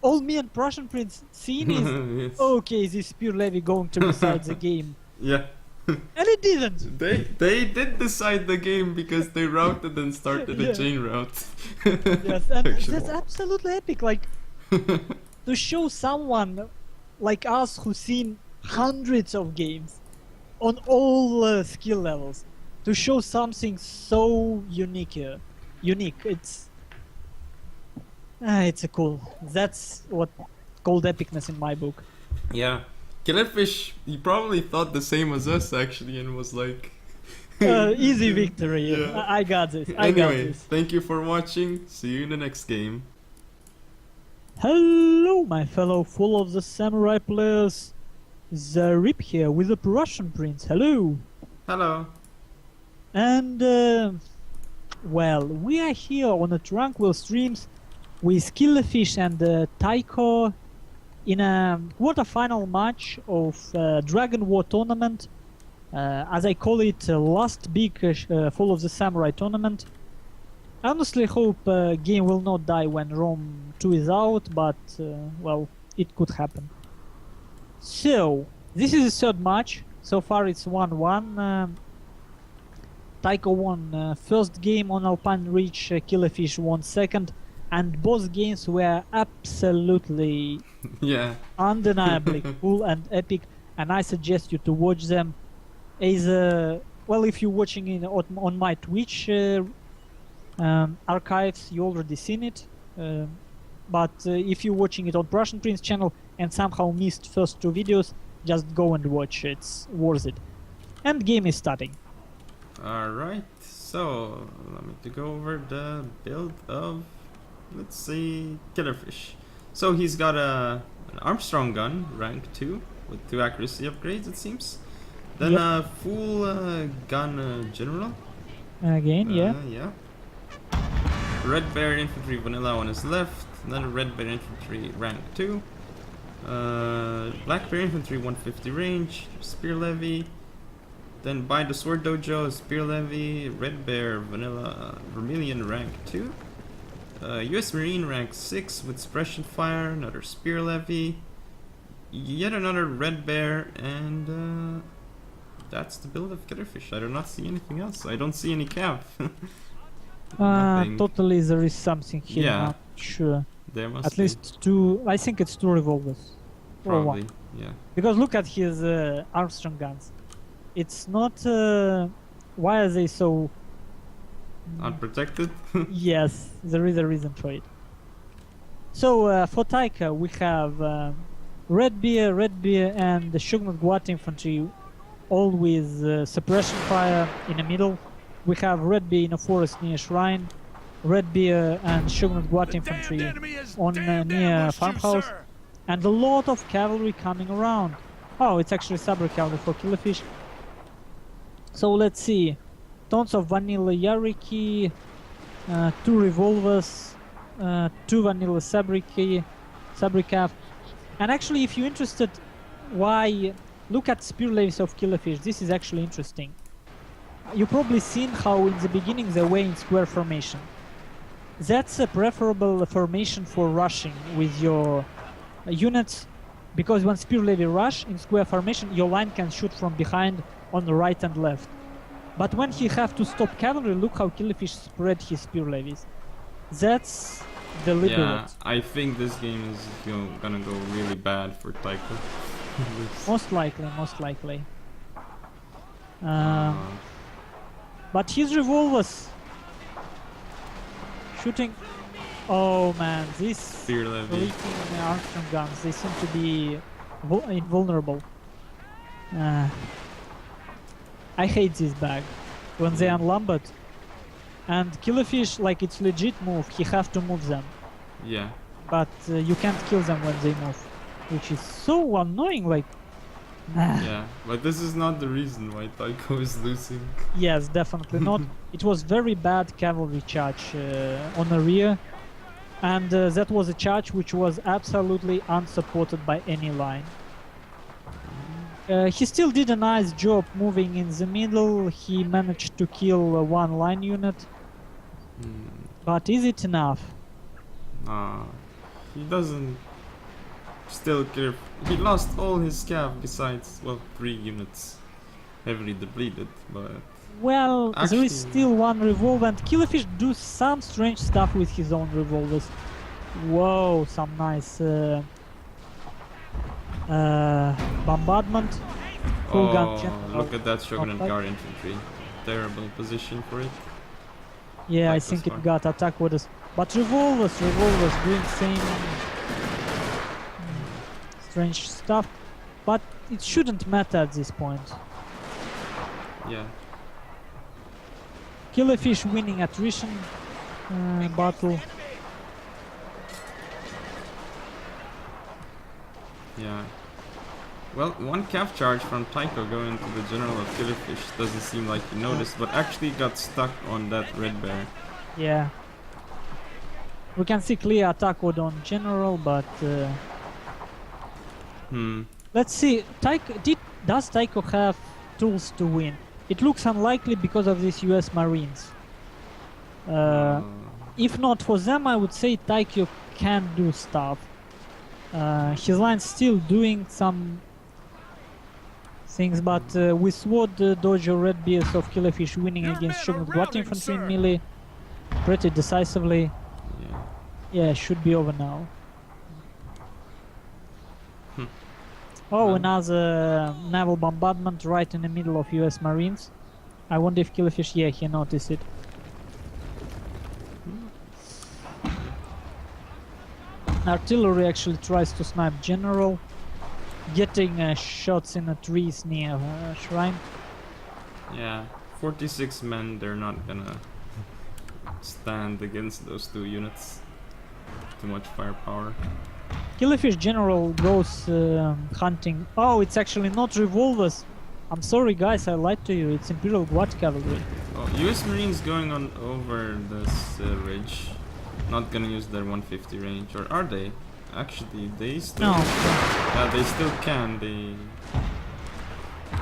all me and Prussian Prince seen is, Yes. okay, this spear levy going to decide the game. Yeah. And it didn't. They did decide the game because they routed and started a chain route. Yes, and Actually. that's absolutely epic. Like, to show someone like us who's seen hundreds of games on all skill levels, to show something so unique, it's a cool. That's what called epicness in my book. Yeah. Killerfisch, he probably thought the same as us actually and was like... Easy victory. Yeah. I got this. I got Anyway, this. thank you for watching. See you in the next game. Hello, my fellow full of the samurai players. The Rip here with the Prussian Prince. Hello. Hello. And well, we are here on a tranquil streams with Killerfisch and Taiko. in a quarter-final match of Dragon War tournament, as I call it, last big Fall of the Samurai tournament. I honestly hope game will not die when Rome 2 is out, but well, it could happen. So, this is the third match. So far it's 1-1. Taiko won first game on Alpine Ridge, Killerfisch won second, and both games were absolutely Yeah. undeniably cool and epic, and I suggest you to watch them. Either, well, if you're watching it on my Twitch archives, you already seen it. But if you're watching it on Prussian Prince channel and somehow missed first two videos, just go and watch. It's worth it. And game is starting. Alright, so let me to go over the build of, let's see, Killerfisch. So he's got an Armstrong gun, rank 2, with 2 accuracy upgrades it seems. Then Yep. a full gun general. Again, yeah. Yeah. Red Bear Infantry Vanilla on his left, then a Red Bear Infantry rank 2. Black Bear Infantry 150 range, Spear Levy. Then by the Sword Dojo, Spear Levy, Red Bear Vanilla Vermilion rank 2. US Marine rank 6 with Suppression Fire, another Spear Levy, yet another Red Bear, and that's the build of Killerfisch. I do not see anything else. I don't see any cav. Nothing. Totally there is something here, Yeah. not sure. There must At be. least two, I think it's 2 revolvers. Or Probably, one. yeah. Because look at his Armstrong guns. It's not, why are they so... Unprotected? Yes, there is a reason for it. So for Taika we have Red Bear, and the Shogunate Guard Infantry, all with suppression fire in the middle. We have Red Bear in a forest near Shrine, Red Bear and Shogunate Guard The Infantry damned enemy has on damned near ambushed you, farmhouse, sir. and a lot of cavalry coming around. Oh, it's actually Sabre cavalry for Killerfisch. So let's see. Tons of vanilla Yariki, 2 revolvers, 2 vanilla Sabriki, Sabrikav. And actually, if you're interested, why look at spear levies of Killerfisch. This is actually interesting. You've probably seen how in the beginning they were in square formation. That's a preferable formation for rushing with your units, because when spear levy rush in square formation, your line can shoot from behind on the right and left. But when he have to stop cavalry, look how Killerfisch spread his spear levies. That's deliberate. Yeah, I think this game is gonna go really bad for Taiko. Most likely. But his revolvers shooting. Oh man, these Spear Levy. freaking Armstrong guns, they seem to be invulnerable. I hate this bag when they unlumbered. And Killerfisch, like it's legit move, he have to move them. Yeah. But you can't kill them when they move, which is so annoying. Like, Yeah, but this is not the reason why Taiko is losing. yes, definitely not. It was very bad cavalry charge on the rear, and that was a charge which was absolutely unsupported by any line. He still did a nice job moving in the middle. He managed to kill one line unit, but is it enough? He doesn't. Still care. He lost all his scav besides, well, 3 units. Heavily depleted, but Well, there Actually- is still one revolver, and Killerfisch do some strange stuff with his own revolvers. Whoa, some nice bombardment. Full gun general. look at that Shogunate Not Guard infantry. Terrible position for it. Yeah, I Like think this it one. got attack orders. But revolvers doing same strange stuff. But it shouldn't matter at this point. Yeah. Killerfisch winning attrition battle. Yeah. Well, one calf charge from Taiko going to the general of Killerfisch doesn't seem like he noticed, but actually got stuck on that red bear. Yeah. We can see clear attack order on general, but Let's see. Does Taiko have tools to win? It looks unlikely because of these US Marines. If not for them, I would say Taiko can do stuff. His line's still doing some things, but with Sword Dojo Red BS of Killerfisch winning Your against men Shogun are Guard routing, Infantry in sir. melee pretty decisively. Yeah, should be over now. Oh, another naval bombardment right in the middle of US Marines. I wonder if Killerfisch, yeah, he noticed it. Artillery actually tries to snipe General, getting shots in the trees near Shrine. Yeah, 46 men, they're not gonna stand against those two units. Too much firepower. Killerfisch General goes hunting. Oh, it's actually not revolvers. I'm sorry guys, I lied to you. It's Imperial Guard Cavalry. Oh, US Marines going on over this ridge. Not gonna use their 150 range, or are they? Actually, they still. No. They still can.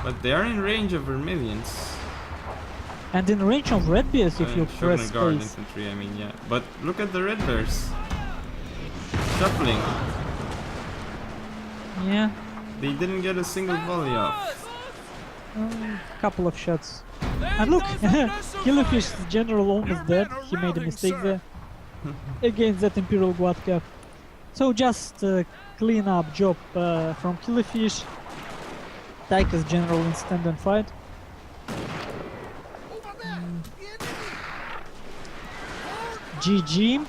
But they are in range of Vermilions. And in range of Red Bears if you press Shogun Guard space. infantry, I mean, yeah. But look at the Red Bears. Shuffling. Yeah, They didn't get a single volley off. couple of shots. And look, Killerfisch's general almost dead. He made a mistake there against that Imperial Guard Cap. So just clean up job from Killerfisch. Taiko's general in stand and fight. GG.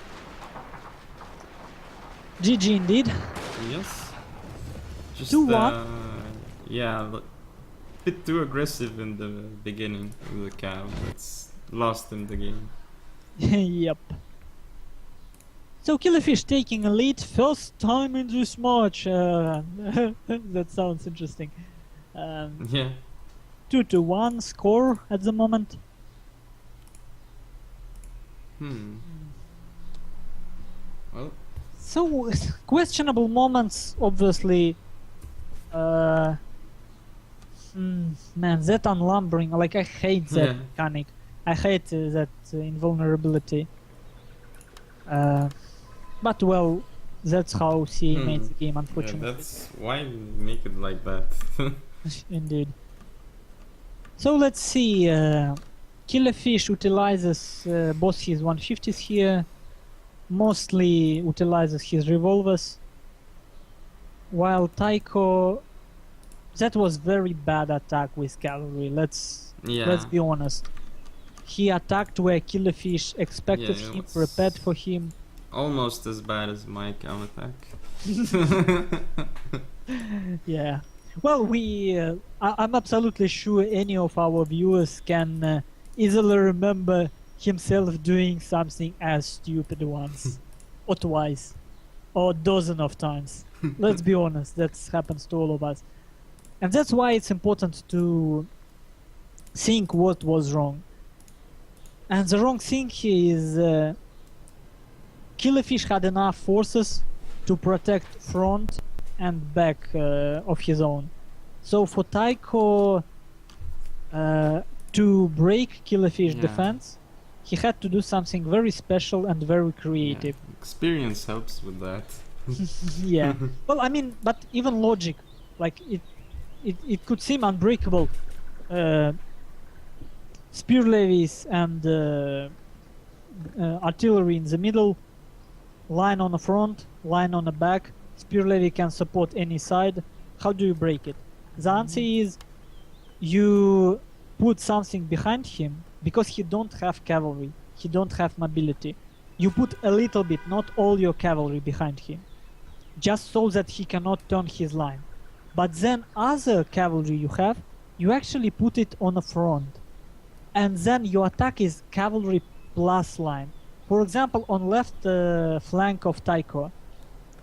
GG indeed. Yes. Just 2-1. Yeah, bit too aggressive in the beginning of the Cav. It's lost in the game. Yep. So Killerfisch taking a lead first time in this match. That sounds interesting. Yeah. 2-1 score at the moment. Well, So questionable moments, obviously. Man, that unlumbering, like I hate that Yeah. mechanic. I hate that invulnerability. But well, that's how CA made the game, yeah, unfortunately. that's why make it like that. Indeed. So let's see. Killerfisch utilizes both his 150s here, mostly utilizes his revolvers, while Taiko, that was very bad attack with cavalry. Let's be honest. He attacked where Killerfisch expected Yeah, him, it's prepared for him. Almost as bad as my counterattack. Yeah. Well, I'm absolutely sure any of our viewers can easily remember himself doing something as stupid once, or twice, or a dozen of times. Let's be honest, that happens to all of us. And that's why it's important to think what was wrong. And the wrong thing here is Killerfisch had enough forces to protect front and back of his own. So for Taiko to break Killerfisch defense, he had to do something very special and very creative. Yeah, experience helps with that. Yeah. Well, I mean, but even logic, like it could seem unbreakable. Spear levies and artillery in the middle, line on the front, line on the back. Spear levy can support any side. How do you break it? The answer is you put something behind him because he don't have cavalry. He don't have mobility. You put a little bit, not all your cavalry behind him, just so that he cannot turn his line. But then other cavalry you have, you actually put it on the front. And then your attack is cavalry plus line. For example, on left flank of Taiko,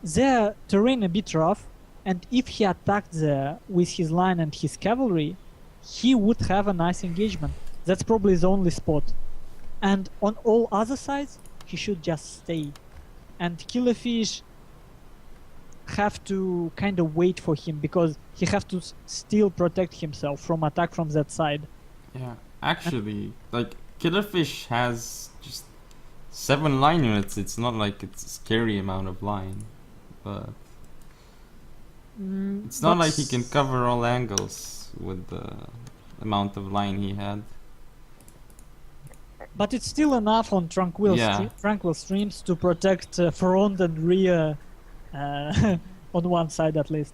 their terrain a bit rough, and if he attacked there with his line and his cavalry, he would have a nice engagement. That's probably the only spot. And on all other sides, he should just stay. And Killerfisch have to kind of wait for him because he has to still protect himself from attack from that side. Yeah, actually, like Killerfish has just 7 line units. It's not like it's a scary amount of line, but it's not like he can cover all angles with the amount of line he had. But it's still enough on tranquil streams to protect front and rear on one side at least.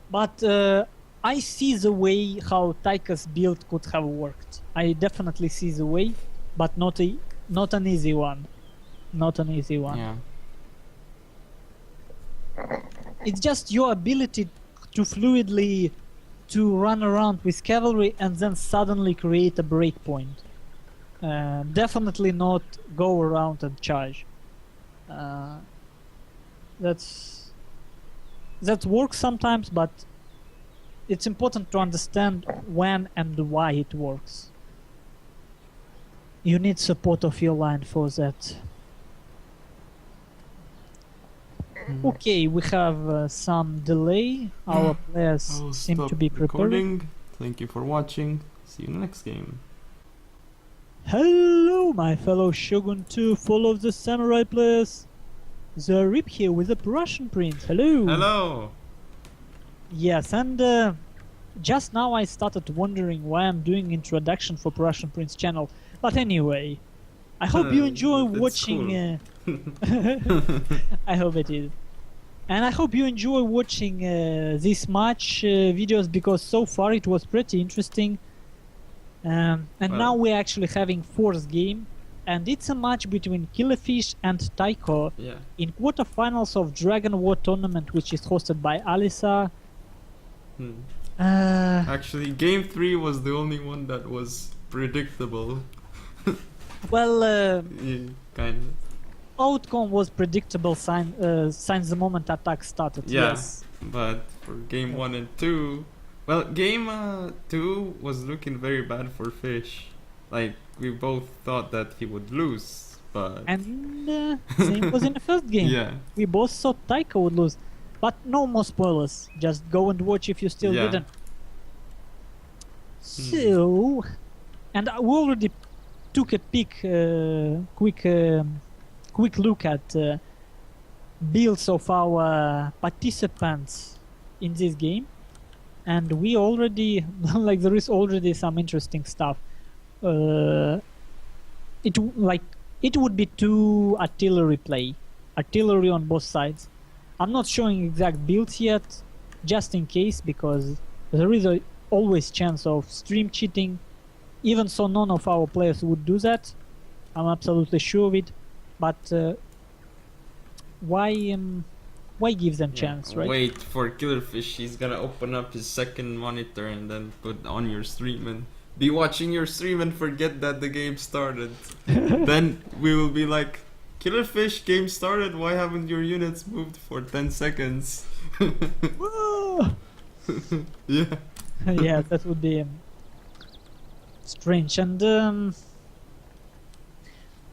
But I see the way how Taiko's build could have worked. I definitely see the way, but not an easy one. Not an easy one. Yeah. It's just your ability to fluidly to run around with cavalry and then suddenly create a breakpoint. Definitely not go around and charge. That works sometimes, but it's important to understand when and why it works. You need support of your line for that. Okay, we have some delay. Our players I'll seem stop to be preparing. recording. Thank you for watching. See you in the next game. Hello, my fellow Shogun 2 Fall of the Samurai players. The Rip here with the Prussian Prince. Hello. Hello. Yes, and just now I started wondering why I'm doing introduction for Prussian Prince channel. But anyway, I hope you enjoy it's watching. I hope it is. And I hope you enjoy watching this match videos because so far it was pretty interesting. And now we're actually having 4th game, and it's a match between Killerfisch and Taiko in quarterfinals of Dragon War tournament, which is hosted by Alisa. Actually, game 3 was the only one that was predictable. Well, Yeah, kind of. outcome was predictable since the moment attack started. Yeah, Yes. but for game 1 and 2, well, game 2 was looking very bad for Fish. Like, we both thought that he would lose, but And same was in the first game. yeah, We both thought Taiko would lose. But no more spoilers. Just go and watch if you still Yeah. didn't. So, and we already took a quick look at builds of our participants in this game, and we already like there is already some interesting stuff. It would be 2 artillery play, artillery on both sides. I'm not showing exact builds yet, just in case, because there is always chance of stream cheating. Even so, none of our players would do that. I'm absolutely sure of it. But why give them chance, right? Wait for Killerfish. He's gonna open up his second monitor and then put on your stream and be watching your stream and forget that the game started. Then we will be like, Killerfish, game started. Why haven't your units moved for 10 seconds? Whoa! Yeah. Yeah, that would be strange. And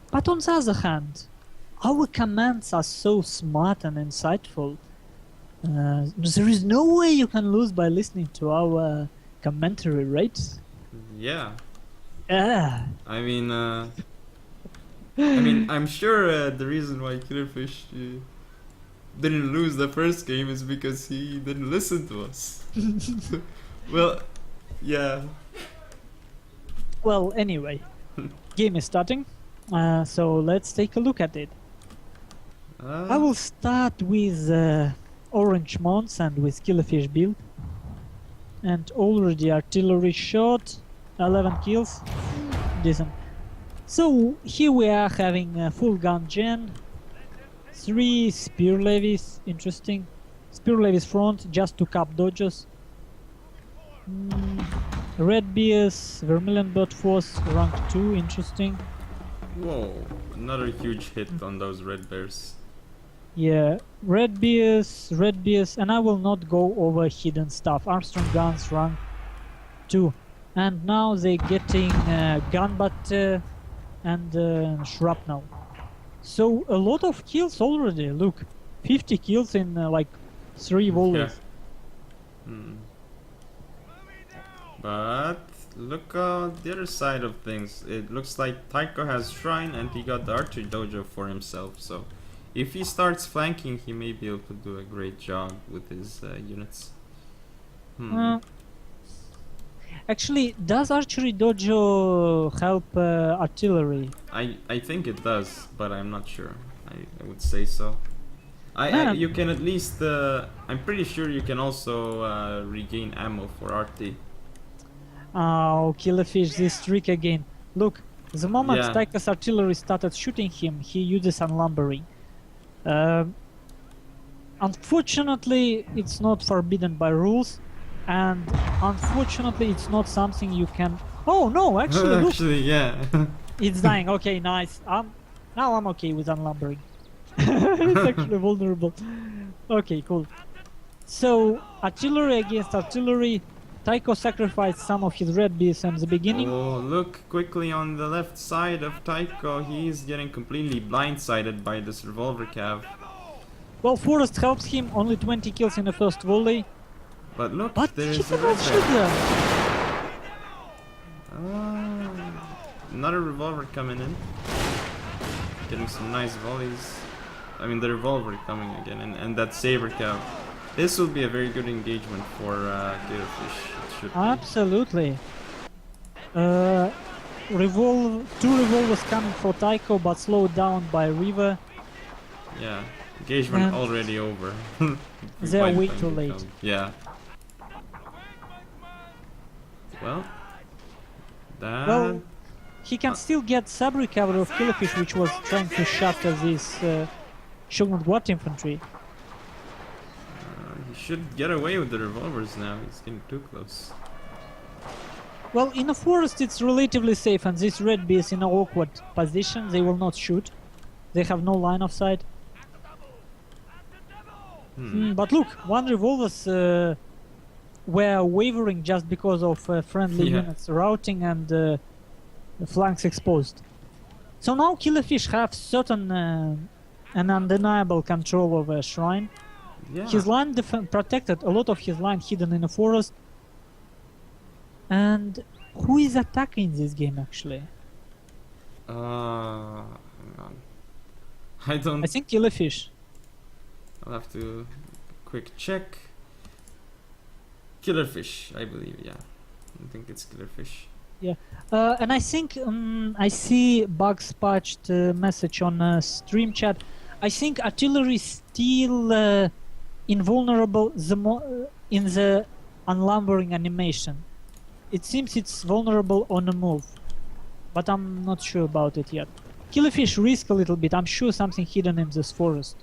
but on the other hand, our commands are so smart and insightful. There is no way you can lose by listening to our commentary, right? Yeah. Ah. I mean, I'm sure the reason why Killerfish didn't lose the first game is because he didn't listen to us. Well, yeah. Well, anyway, game is starting, so let's take a look at it. I will start with Orange Mons and with Killerfish build. And already artillery shot, 11 kills, decent. So here we are having a full gun gen, 3 spear levies, interesting. Spear levies front, just 2 cap dodges. Red Beers, Vermilion Bird Force, rank 2, interesting. Whoa, another huge hit on those red bears. Yeah, Red Beers, and I will not go over hidden stuff. Armstrong guns, rank 2. And now they're getting gunbutt and shrapnel. So a lot of kills already. Look, 50 kills in like 3 volleys. Hmm. But look on the other side of things. It looks like Taiko has Shrine and he got the Archery Dojo for himself. So if he starts flanking, he may be able to do a great job with his units. Actually, does Archery Dojo help artillery? I think it does, but I'm not sure. I would say so. Man. You can at least I'm pretty sure you can also regain ammo for RT. Oh, Killerfish, this trick again. Look, the moment Yeah. Taiko's artillery started shooting him, he uses unlumbering. Unfortunately, it's not forbidden by rules, and unfortunately, it's not something you can. Oh no! Actually, look, Actually, yeah. it's dying. Okay, nice. Now I'm okay with unlumbering. It's actually vulnerable. Okay, cool. So artillery against artillery. Taiko sacrificed some of his red bees in the beginning. Oh, look quickly on the left side of Taiko. He's getting completely blindsided by this revolver cav. Well, Forest helps him. Only 20 kills in the first volley. But look, But there he is a cannot red shoot there. them. Another revolver coming in. Getting some nice volleys. I mean, the revolver coming again, and that saber cav. This will be a very good engagement for Killerfish. It should be. Absolutely. Two revolvers coming for Taiko, but slowed down by River. Yeah, engagement And already over. they are By the way time too they late. come. Yeah. Well, that. Well, he can still get sub-recovery of Killerfish, which was trying to shatter this Shogun Guard infantry. He should get away with the revolvers now. He's getting too close. Well, in a forest it's relatively safe, and this red bee is in an awkward position. They will not shoot. They have no line of sight. But look, one revolvers were wavering just because of friendly Yeah. units routing and the flanks exposed. So now Killerfish have certain and undeniable control over Shrine. Yeah. His line protected, a lot of his line hidden in the forest. And who is attacking this game actually? Hang on. I don't. I think Killerfish. I'll have to quick check. Killerfish, I believe. Yeah, I think it's Killerfish. And I think I see Bugs patched message on stream chat. I think artillery is still invulnerable in the unlumbering animation. It seems it's vulnerable on the move, but I'm not sure about it yet. Killerfish risk a little bit. I'm sure something hidden in this forest.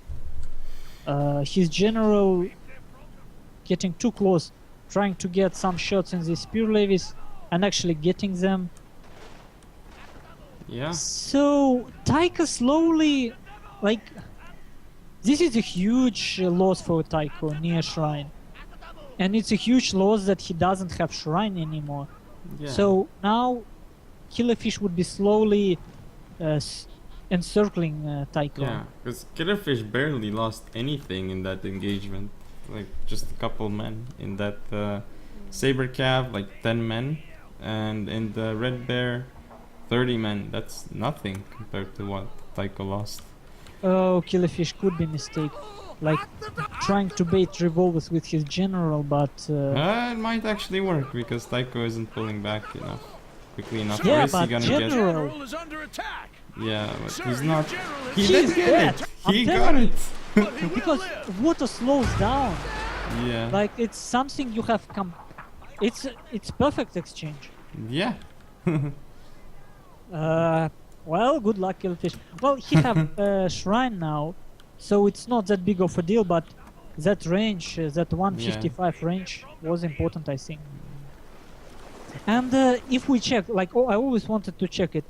His general getting too close, trying to get some shots in the spear levies, and actually getting them. Yeah. So Taiko slowly, like, this is a huge loss for Taiko near Shrine, and it's a huge loss that he doesn't have Shrine anymore. Yeah. So now Killerfish would be slowly encircling Taiko. Yeah, because Killerfish barely lost anything in that engagement. Like just a couple men in that Saber Cav, like 10 men, and in the Red Bear, 30 men. That's nothing compared to what Taiko lost. Oh, Killerfish could be mistake. Like trying to bait revolvers with his general, but It might actually work because Taiko isn't pulling back quickly enough. Yeah, Or is he but gonna general- General is under attack. get? Yeah, but Sir, he's your not. general is He He's did get dead. it. I'm He got telling it. but he will because live. water slows down. Yeah. Like it's something you have come. It's perfect exchange. Yeah. Well, good luck, Killerfish. Well, he have Shrine now, so it's not that big of a deal. But that range, that 155 range, was important, I think. And if we check, like, I always wanted to check it.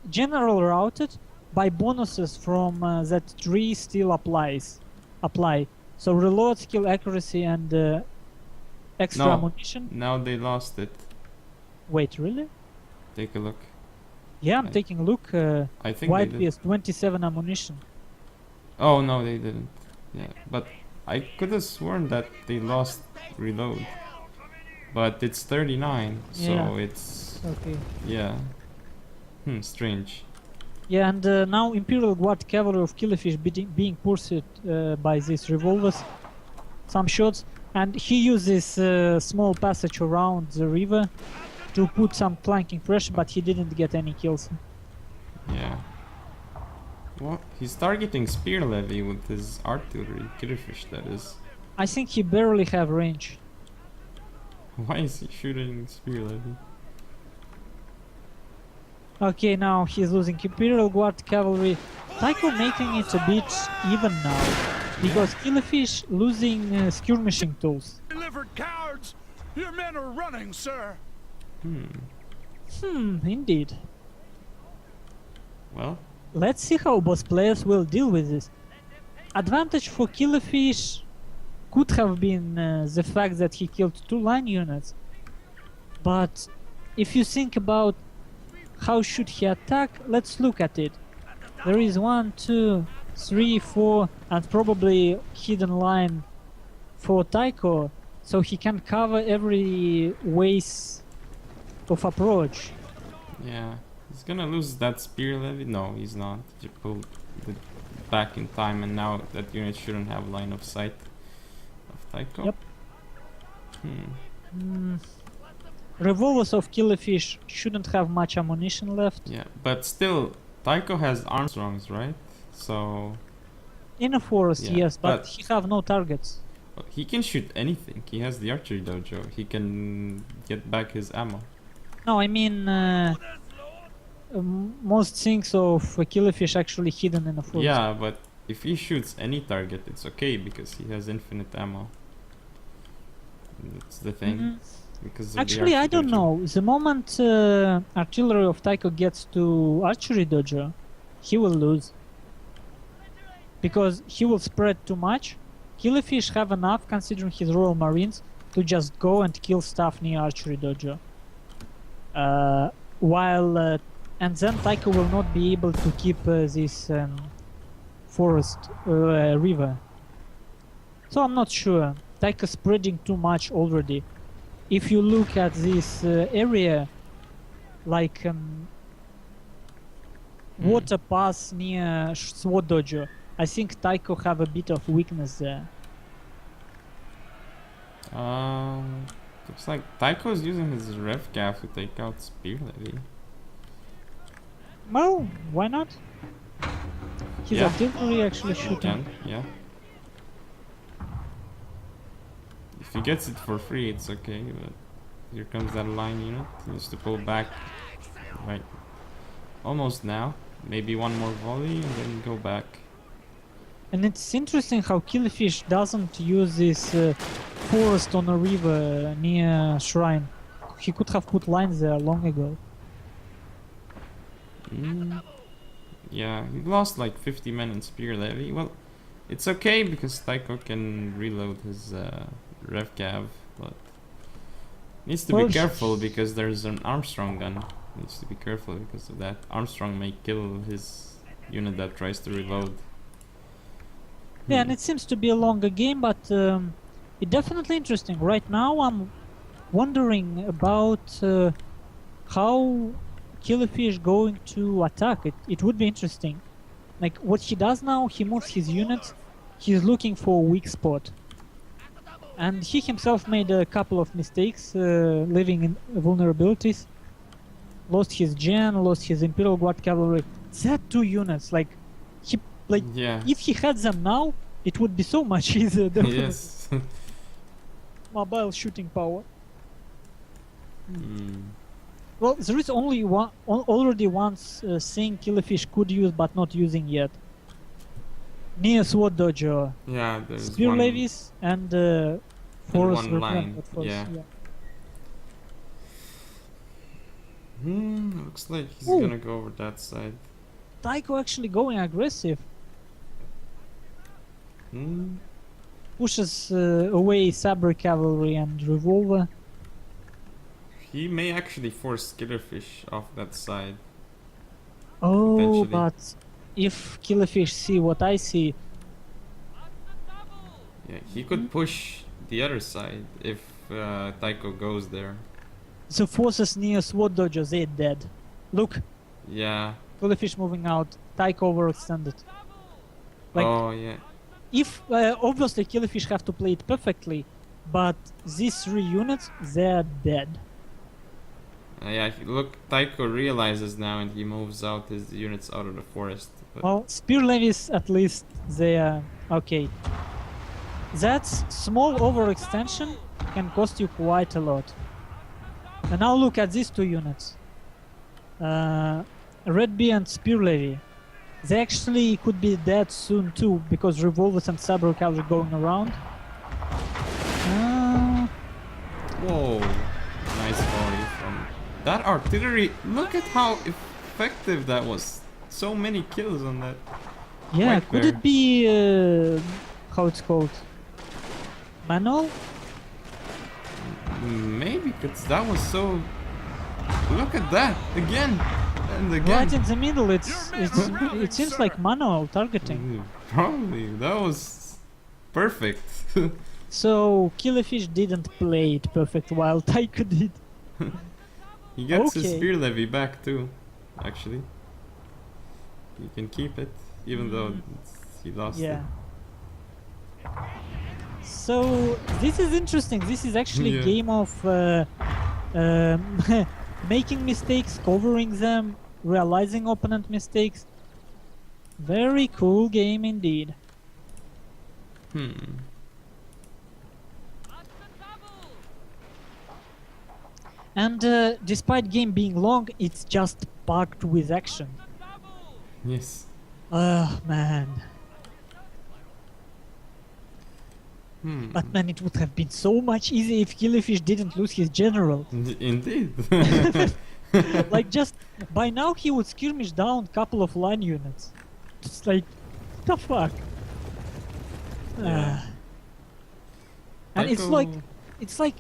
General routed by bonuses from that tree still apply. So reload, skill, accuracy, and extra No. ammunition. Now they lost it. Wait, really? Take a look. Yeah, I'm I- taking a look. I think White they did. PS 27 ammunition. Oh no, they didn't. Yeah, but I could have sworn that they lost reload. But it's 39, so Yeah. it's Okay. yeah. Strange. Yeah, and now Imperial Guard cavalry of Killerfisch being pursued by these revolvers. Some shots, and he uses small passage around the river to put some flanking pressure, but he didn't get any kills. Yeah. What? He's targeting spear levy with his artillery, Killerfisch that is. I think he barely have range. Why is he shooting spear levy? Okay, now he's losing Imperial Guard cavalry. Taiko making it a bit even now, because Killerfisch losing skirmishing tools. Delivered cowards! Your men are running, sir. Indeed. Well, Let's see how both players will deal with this. Advantage for Killerfisch could have been the fact that he killed 2 line units. But if you think about how should he attack, let's look at it. There is 1, 2, 3, 4, and probably hidden line for Taiko, so he can cover every ways of approach. yeah. He's gonna lose that spear levy. No, he's not. He pulled it back in time, and now that unit shouldn't have line of sight of Taiko. Yep. Revolvers of Killerfisch shouldn't have much ammunition left. Yeah, but still, Taiko has Armstrongs, right? So In a forest, Yeah, yes, but but- he have no targets. he can shoot anything. He has the archery dojo. He can get back his ammo. No, I mean most things of Killerfisch actually hidden in a forest. Yeah, but if he shoots any target, it's okay because he has infinite ammo. That's the thing. Mhm. Because of Actually, the I archery don't dojo. know. The moment artillery of Taiko gets to archery dojo, he will lose. Because he will spread too much. Killerfisch have enough, considering his Royal Marines, to just go and kill stuff near archery dojo. And then Taiko will not be able to keep this forest river. So I'm not sure. Taiko spreading too much already. If you look at this area, like water pass near SWAT dojo, I think Taiko have a bit of weakness there. Looks like Taiko's using his rev gaff to take out spear levy. Well, why not? His Yeah. artillery actually shooting. Yeah. If he gets it for free, it's okay, but here comes that line unit. He needs to pull back. Right. Almost now. Maybe one more volley and then go back. And it's interesting how Killerfisch doesn't use this forest on a river near shrine. He could have put lines there long ago. Yeah, he lost like 50 men in spear levy. Well, it's okay because Taiko can reload his rev cav, but needs to Well, be careful because there's an Armstrong gun. Needs to be careful because of that. Armstrong may kill his unit that tries to reload. Yeah, and it seems to be a longer game, but it's definitely interesting. Right now, I'm wondering about how Killerfisch going to attack. It would be interesting. Like what he does now, he moves his units. He's looking for a weak spot, and he himself made a couple of mistakes, living in vulnerabilities. Lost his gen, lost his Imperial Guard cavalry. That 2 units, like Yeah. if he had them now, it would be so much easier. Definitely. Yes. Mobile shooting power. Hmm. Well, there is only already one thing Killerfisch could use but not using yet. Near SWAT dojo, Yeah, there's spear one. levies and forest one line, replenishment force, yeah. Looks like he's Ooh. gonna go over that side. Taiko actually going aggressive. Pushes away saber cavalry and revolver. He may actually force Killerfisch off that side. Oh, Potentially. but if Killerfish see what I see, Yeah, he could push the other side if Taiko goes there. the forces near SWAT dojo, they're dead. Look, Yeah. Killerfish moving out, Taiko overextended. Like, Oh yeah. if obviously Killerfish have to play it perfectly, but these 3 units, they're dead. Yeah. Look, Taiko realizes now and he moves out his units out of the forest. But Well, spear levies at least they're okay. That's small overextension can cost you quite a lot. And now look at these 2 units. Red Bee and Spear Levy. They actually could be dead soon too because revolvers and saber cavalry going around. whoa, nice volley from that artillery. Look at how effective that was. So many kills on that. Yeah, White could bear. it be how it's called? Manual? Maybe because that was so. Look at that again and again. Right in the middle, it seems sir. like manual targeting. Probably that was perfect. So Killerfish didn't play it perfect while Taiko did. He gets his Okay. spear levy back too. Actually, he can keep it even though he lost Yeah. it. So this is interesting. This is actually Yeah. game of making mistakes, covering them, realizing opponent mistakes. Very cool game indeed. And despite game being long, it's just packed with action. Yes. Oh man. Hmm. But man, it would have been so much easier if Killerfish didn't lose his general. Indeed. Like just by now he would skirmish down couple of line units. It's like the fuck. Yeah. And Taiko- it's like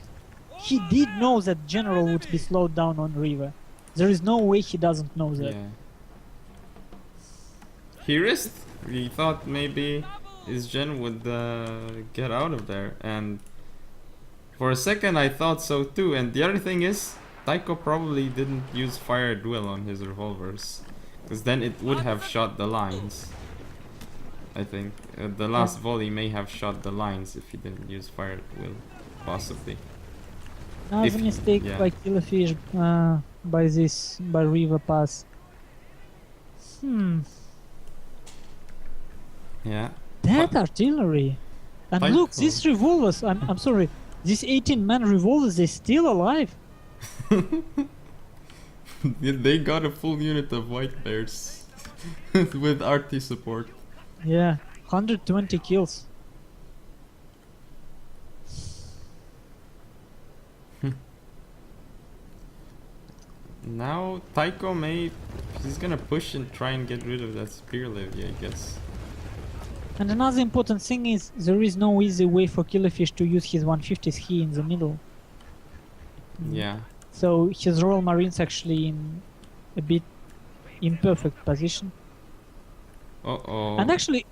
he did know that general would be slowed down on river. There is no way he doesn't know that. Yeah. He risked. He thought maybe his gen would get out of there, and for a second I thought so too. And the other thing is, Taiko probably didn't use fire at will on his revolvers, because then it would have shot the lines. I think the last volley may have shot the lines if he didn't use fire at will, possibly. Now If- the mistake yeah. by Killerfish by river pass. Yeah. That artillery. And Taiko. look, these revolvers, I'm sorry, these 18-man revolvers, they're still alive. They got a full unit of white bears with RT support. Yeah, 120 kills. Now Taiko he's gonna push and try and get rid of that spear levy, I guess. And another important thing is there is no easy way for Killerfish to use his 150s here in the middle. Yeah. So his Royal Marines actually in a bit imperfect position. Uh-oh. And actually,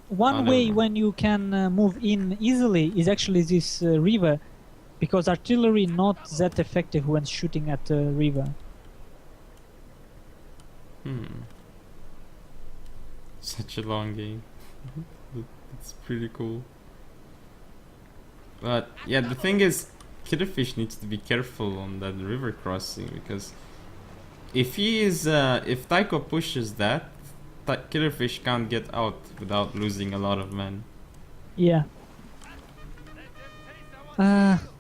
one Oh, never way mind. when you can move in easily is actually this river, because artillery not that effective when shooting at a river. Such a long game. It's pretty cool. But yeah, the thing is, Killerfish needs to be careful on that river crossing, because if if Taiko pushes that, Killerfish can't get out without losing a lot of men. Yeah.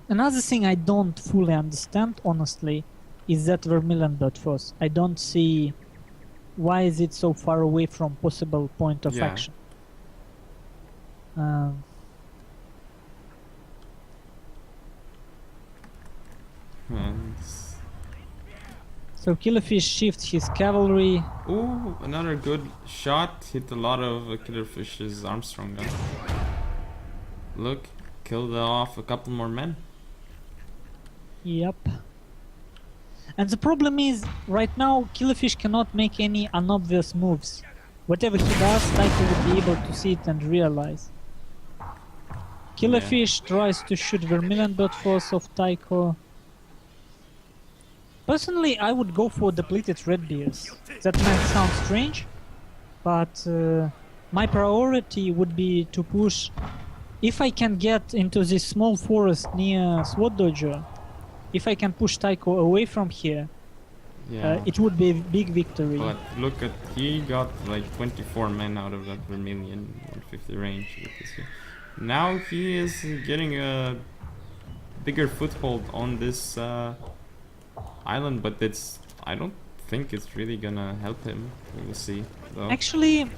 Another thing I don't fully understand, honestly, is that Vermilion Blood Force. I don't see why is it so far away from possible point of Yeah. action. And So Killerfish shifts his cavalry. ooh, another good shot. Hit a lot of Killerfish's Armstrong gun. Look, killed off a couple more men. Yep. And the problem is, right now, Killerfisch cannot make any unobvious moves. Whatever he does, Taiko will be able to see it and realize. Killerfisch tries to shoot Vermilion Dot Force of Taiko. Personally, I would go for depleted Red Beers. That might sound strange, but my priority would be to push. If I can get into this small forest near SWAT Dojo, if I can push Taiko away from here, Yeah. it would be a big victory. But look at, he got like 24 men out of that Vermilion 150 range with this here. Now he is getting a bigger foothold on this island, but I don't think it's really gonna help him. We'll see. Though. Actually,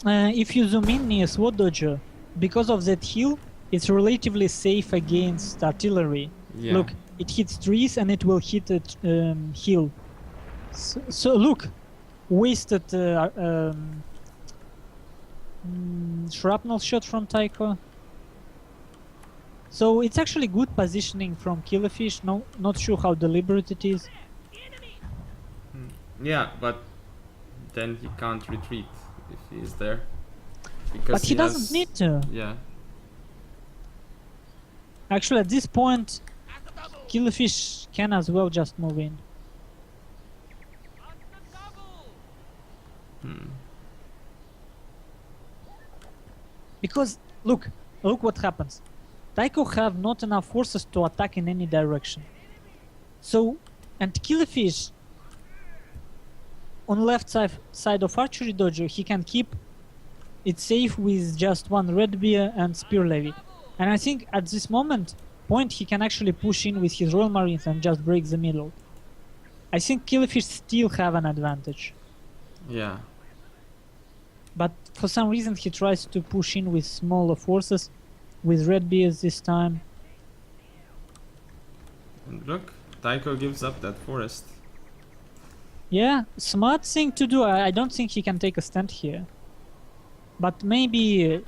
if you zoom in near SWAT Dojo, because of that hill, it's relatively safe against artillery. Yeah. Look, it hits trees and it will hit a hill. So look, wasted shrapnel shot from Taiko. So it's actually good positioning from Killerfisch. No, not sure how deliberate it is. Yeah, but then he can't retreat if he is there. Because But he doesn't need to. Yeah. Actually, at this point, Killerfisch can as well just move in. Because look what happens. Taiko have not enough forces to attack in any direction. So, and Killerfisch on left side of Archery Dojo, he can keep it safe with just one Red Bear and Spear Levy. And I think at this point he can actually push in with his Royal Marines and just break the middle. I think Killerfisch still have an advantage. Yeah. But for some reason he tries to push in with smaller forces, with Red Bears this time. And look, Taiko gives up that forest. Yeah, smart thing to do. I don't think he can take a stand here. But maybe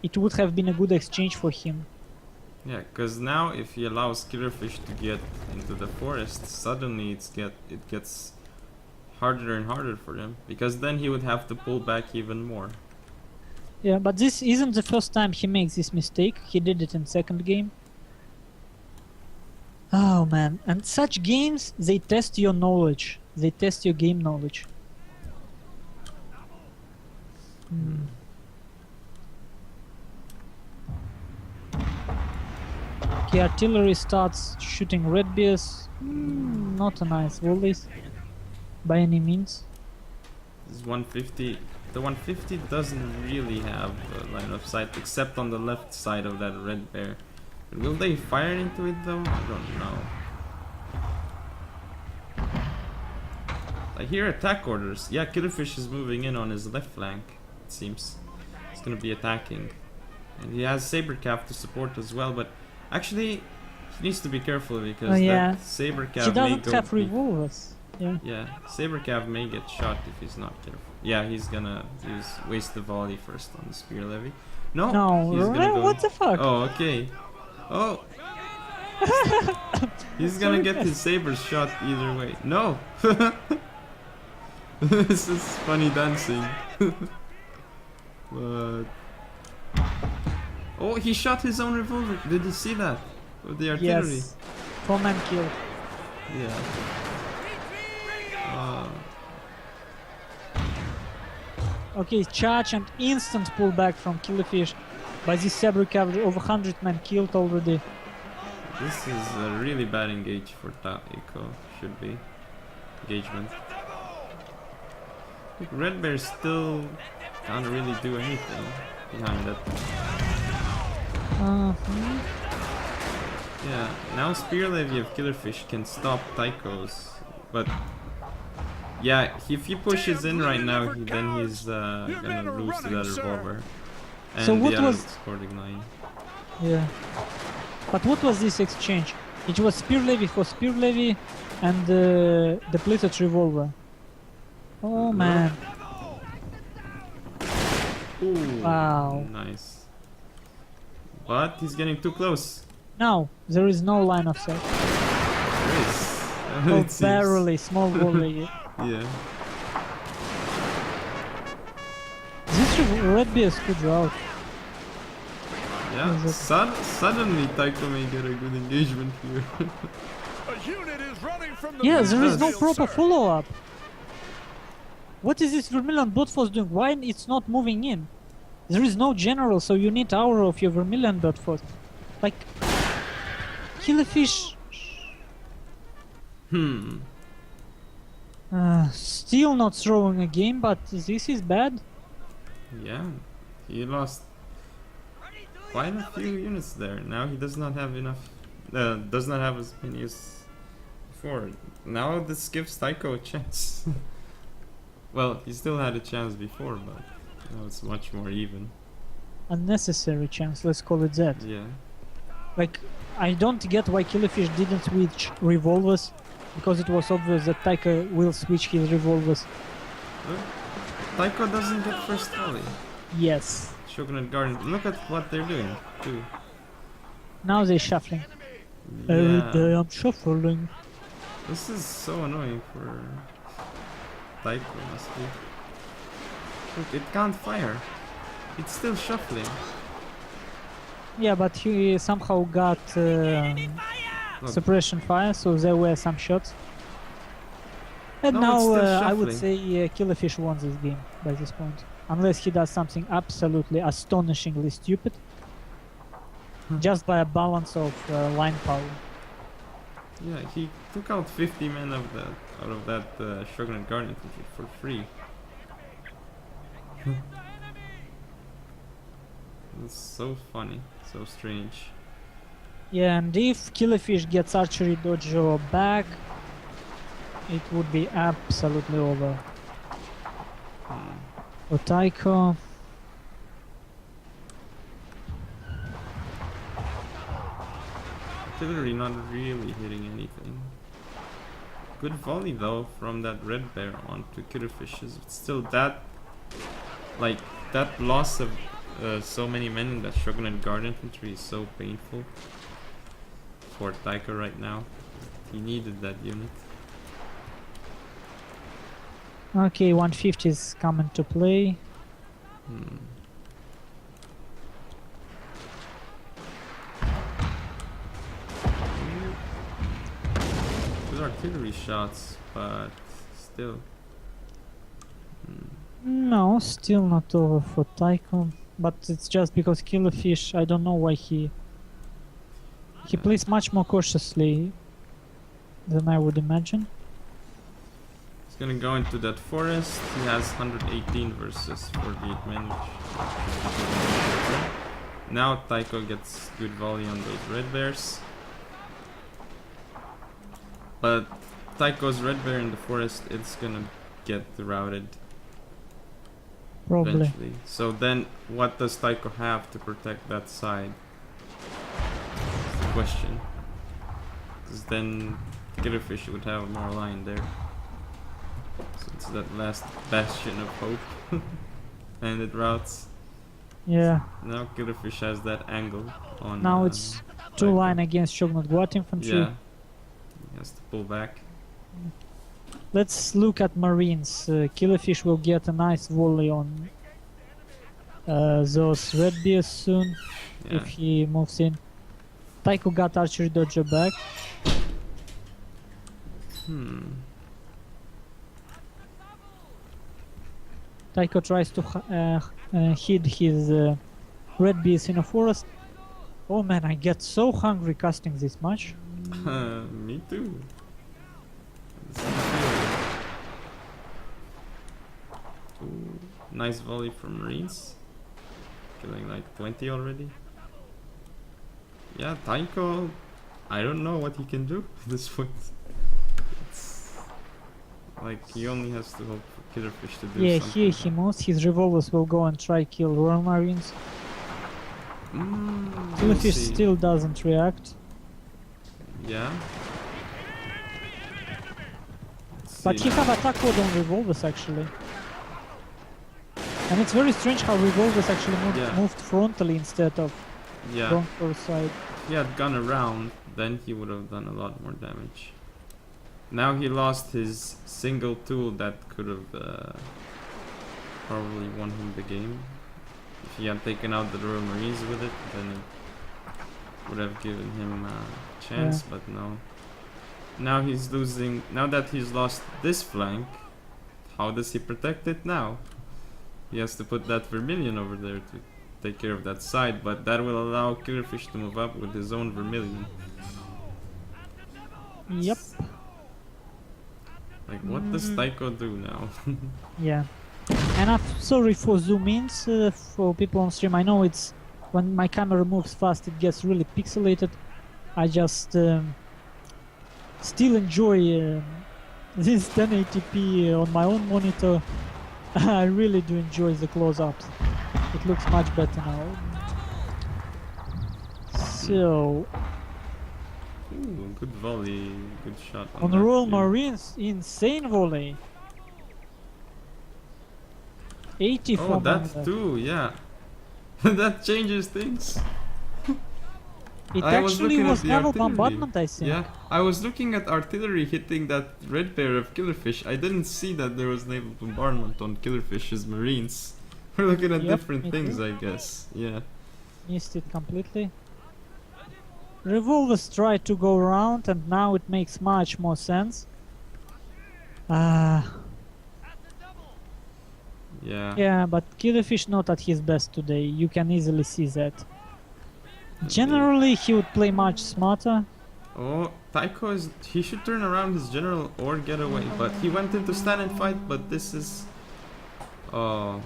it would have been a good exchange for him. Yeah, because now if he allows Killerfisch to get into the forest, suddenly it gets harder and harder for him. Because then he would have to pull back even more. Yeah, but this isn't the first time he makes this mistake. He did it in second game. Oh man, and such games, they test your knowledge. They test your game knowledge. Okay, artillery starts shooting Red Bears. Not a nice volleys, by any means. This is 150. The 150 doesn't really have a line of sight except on the left side of that Red Bear. Will they fire into it though? I don't know. I hear attack orders. Yeah, Killerfisch is moving in on his left flank, it seems. He's gonna be attacking. And he has Sabercav to support as well, but actually he needs to be careful because that Sabercav He may doesn't go have revolvers. Yeah. Yeah, Sabercav may get shot if he's not careful. Yeah, he's gonna waste the volley first on the Spear Levy. No, he's gonna go. What the fuck? Oh, okay. Oh, he's gonna get his sabers shot either way. No, this is funny dancing. But oh, he shot his own revolver. Did you see that? With the artillery. Yes. 4-man kill. Yeah. Okay, charge and instant pullback from Killerfisch by this Saber Cavalry. Over 100 men killed already. This is a really bad engage for Taiko. Should be. Engagement. Look, Red Bear still can't really do anything behind it. Yeah, now Spear Levy of Killerfisch can stop Taiko's, but yeah, if he pushes in right now, then he's gonna lose to that revolver. And So what the other was- scored 9. Yeah. But what was this exchange? It was Spear Levy for Spear Levy and depleted revolver. Oh man. Ooh, Wow. nice. But he's getting too close. Now, there is no line of sight. There is. Oh, It seems. barely, small volley. Yeah. This Red Beast could route. Yeah. Is it- Suddenly Taiko may get a good engagement here. A unit is running from the Yeah, there is no battlefield, proper sir. follow-up. What is this Vermilion bot force doing? Why it's not moving in? There is no general, so you need aura of your Vermilion bot force. Like, Killerfish. Still not throwing a game, but this is bad. Yeah. He lost quite a few units there. Now he does not have enough. Does not have as many as before. Now this gives Taiko a chance. Well, he still had a chance before, but now it's much more even. Unnecessary chance, let's call it that. Yeah. Like, I don't get why Killerfish didn't switch revolvers, because it was obvious that Taiko will switch his revolvers. Look, Taiko doesn't get first volley. Yes. Shogunate Garden. Look at what they're doing too. Now they're shuffling. Every day I'm shuffling. This is so annoying for Taiko, must be. Look, it can't fire. It's still shuffling. Yeah, but he somehow got Look. suppression fire, so there were some shots. And No, now it's still I would shuffling. say Killerfish won this game by this point. Unless he does something absolutely astonishingly stupid. Just by a balance of line power. Yeah, he took out 50 men of that out of that Shogunate Guard infantry for free. It's so funny, so strange. Yeah, and if Killerfish gets archery dojo back, it would be absolutely over. For Taiko. Artillery not really hitting anything. Good volley though from that red bear onto Killerfishes. But still that, like, that loss of so many men in that Shogunate Guard infantry is so painful for Taiko right now. He needed that unit. Okay, 150 is coming to play. Good artillery shots, but still. No, still not over for Taiko. But it's just because Killerfish, I don't know why he plays much more cautiously than I would imagine. He's gonna go into that forest. He has 118 versus 48 men. Now Taiko gets good volley on those red bears. But Taiko's red bear in the forest, it's gonna get routed Probably. eventually. So then what does Taiko have to protect that side? That's the question. Because then Killerfish would have more line there. So it's that last bastion of hope. And it routes. Yeah. Now Killerfish has that angle on. Now it's two Taiko. line against Shogunate Guard infantry. Yeah. He has to pull back. Let's look at Marines. Killerfish will get a nice volley on those red bears soon Yeah. if he moves in. Taiko got archery dojo back. Taiko tries to hid his red bears in a forest. Oh man, I get so hungry casting this match. Me too. Ooh, nice volley from Marines. Killing like 20 already. Yeah, Taiko, I don't know what he can do at this point. It's like he only has to hope for Killerfish to do Yeah, something. here he moves. His revolvers will go and try kill Royal Marines. We'll Killerfish see. still doesn't react. Yeah. Let's But see he now. have attack code on revolvers actually. And it's very strange how revolvers actually Yeah. moved frontally instead of Yeah. frontal side. If he had gone around, then he would have done a lot more damage. Now he lost his single tool that could have probably won him the game. If he had taken out the Royal Marines with it, then it would have given him a chance, but no. Now he's losing. Now that he's lost this flank, how does he protect it now? He has to put that Vermilion over there to take care of that side, but that will allow Killerfisch to move up with his own Vermilion. Yep. Like, what does Taiko do now? Yeah. And I'm sorry for zoom ins for people on stream. I know it's when my camera moves fast, it gets really pixelated. I just still enjoy this 1080p on my own monitor. I really do enjoy the close-ups. It looks much better now. So Ooh, good volley, good shot. on that Royal kill. Marines, insane volley. 80 Oh, from that too, yeah. That changes things. It I was actually looking at was the naval artillery. bombardment, I think. Yeah, I was looking at artillery hitting that red pair of Killerfish. I didn't see that there was naval bombardment on Killerfish's Marines. We're looking at Yep, different me things, too. I guess. Yeah. Missed it completely. Revolvers tried to go around, and now it makes much more sense. Yeah. Yeah, but Killerfish not at his best today. You can easily see that. Generally, he would play much smarter. Oh, Taiko is. He should turn around his general or get away, but he went into stand and fight. But this is. Oh,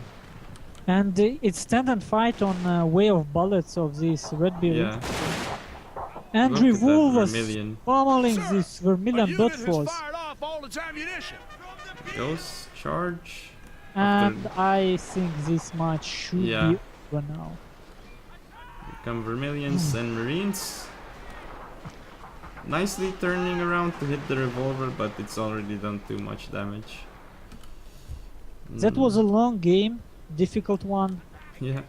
And it's stand and fight on way of bullets of this Redbeard. yeah. And Look at that revolvers Vermilion. pummeling Sir, this A Vermilion unit bird has force. fired off all its ammunition. Goes charge. And I think this match should Yeah. be over now. Come Vermilions and Marines. Nicely turning around to hit the revolver, but it's already done too much damage. That was a long game, difficult one. Yeah.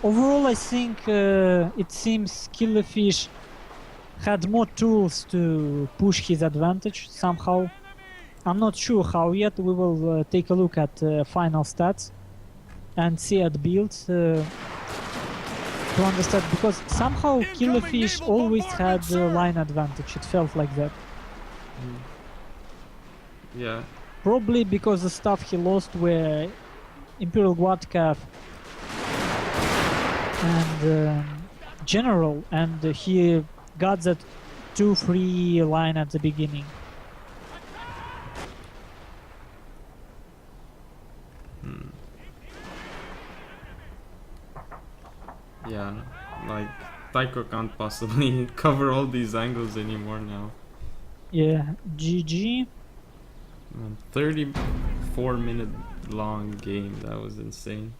Overall, I think it seems Killerfish had more tools to push his advantage somehow. I'm not sure how yet. We will take a look at final stats and see at builds to understand, because somehow Incoming Killerfish naval always had bombardment, the sir. line advantage. It felt like that. Yeah. Probably because the stuff he lost were Imperial Guardcav and General, and he got that 2-3 line at the beginning. Yeah. Like, Taiko can't possibly cover all these angles anymore now. Yeah, GG. Man, 34-minute long game. That was insane.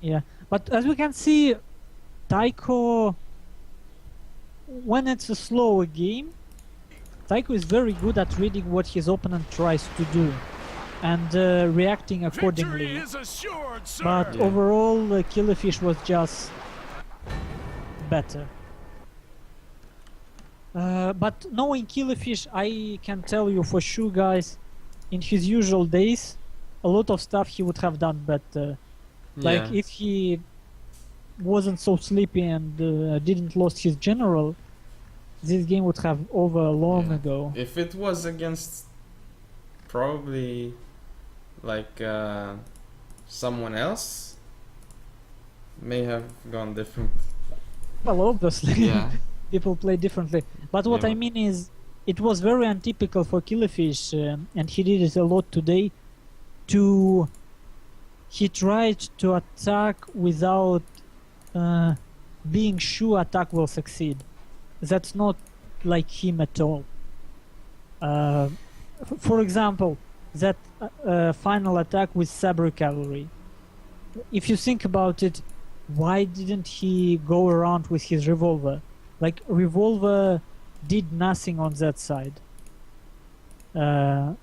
Yeah, but as we can see, Taiko, when it's a slower game, Taiko is very good at reading what his opponent tries to do and reacting Victory accordingly. is assured, sir. But Yeah. overall, Killerfish was just better. But knowing Killerfish, I can tell you for sure, guys, in his usual days, a lot of stuff he would have done better. Like Yeah. if he wasn't so sleepy and didn't lost his general, this game would have over long Yeah. ago. If it was against probably like someone else, may have gone different. Well, obviously, Yeah. people play differently. But what Yeah, I but- mean is, it was very untypical for Killerfish, and he did it a lot today. He tried to attack without being sure attack will succeed. That's not like him at all. For example, that final attack with Sabre Cavalry. If you think about it, why didn't he go around with his revolver? Like, revolver did nothing on that side. And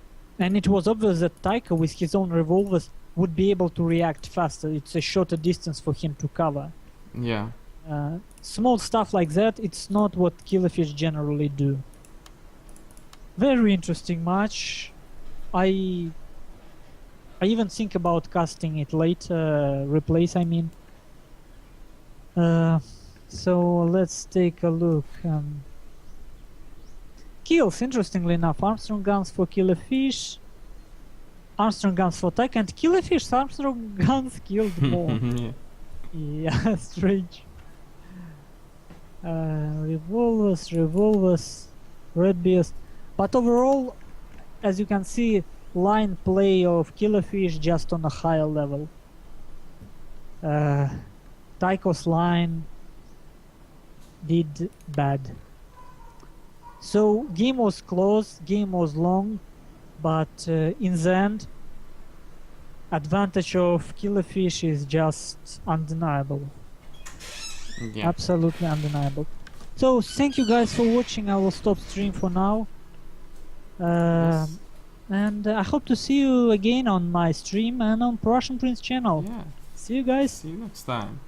it was obvious that Taiko with his own revolvers would be able to react faster. It's a shorter distance for him to cover. Yeah. Small stuff like that, it's not what Killerfish generally do. Very interesting match. I even think about casting it later, replace I mean. So let's take a look. Kills, interestingly enough, Armstrong guns for Killerfisch, Armstrong guns for Taiko, and Killerfisch's Armstrong guns killed more. Yeah. Yeah, strange. Revolvers, Red Beast. But overall, as you can see, line play of Killerfisch just on a higher level. Taiko's line did bad. So game was close, game was long, but in the end, advantage of Killerfisch is just undeniable. Yeah. Absolutely undeniable. So thank you guys for watching. I will stop stream for now. Yes. And I hope to see you again on my stream and on Prussian Prince channel. Yeah. See you guys. See you next time.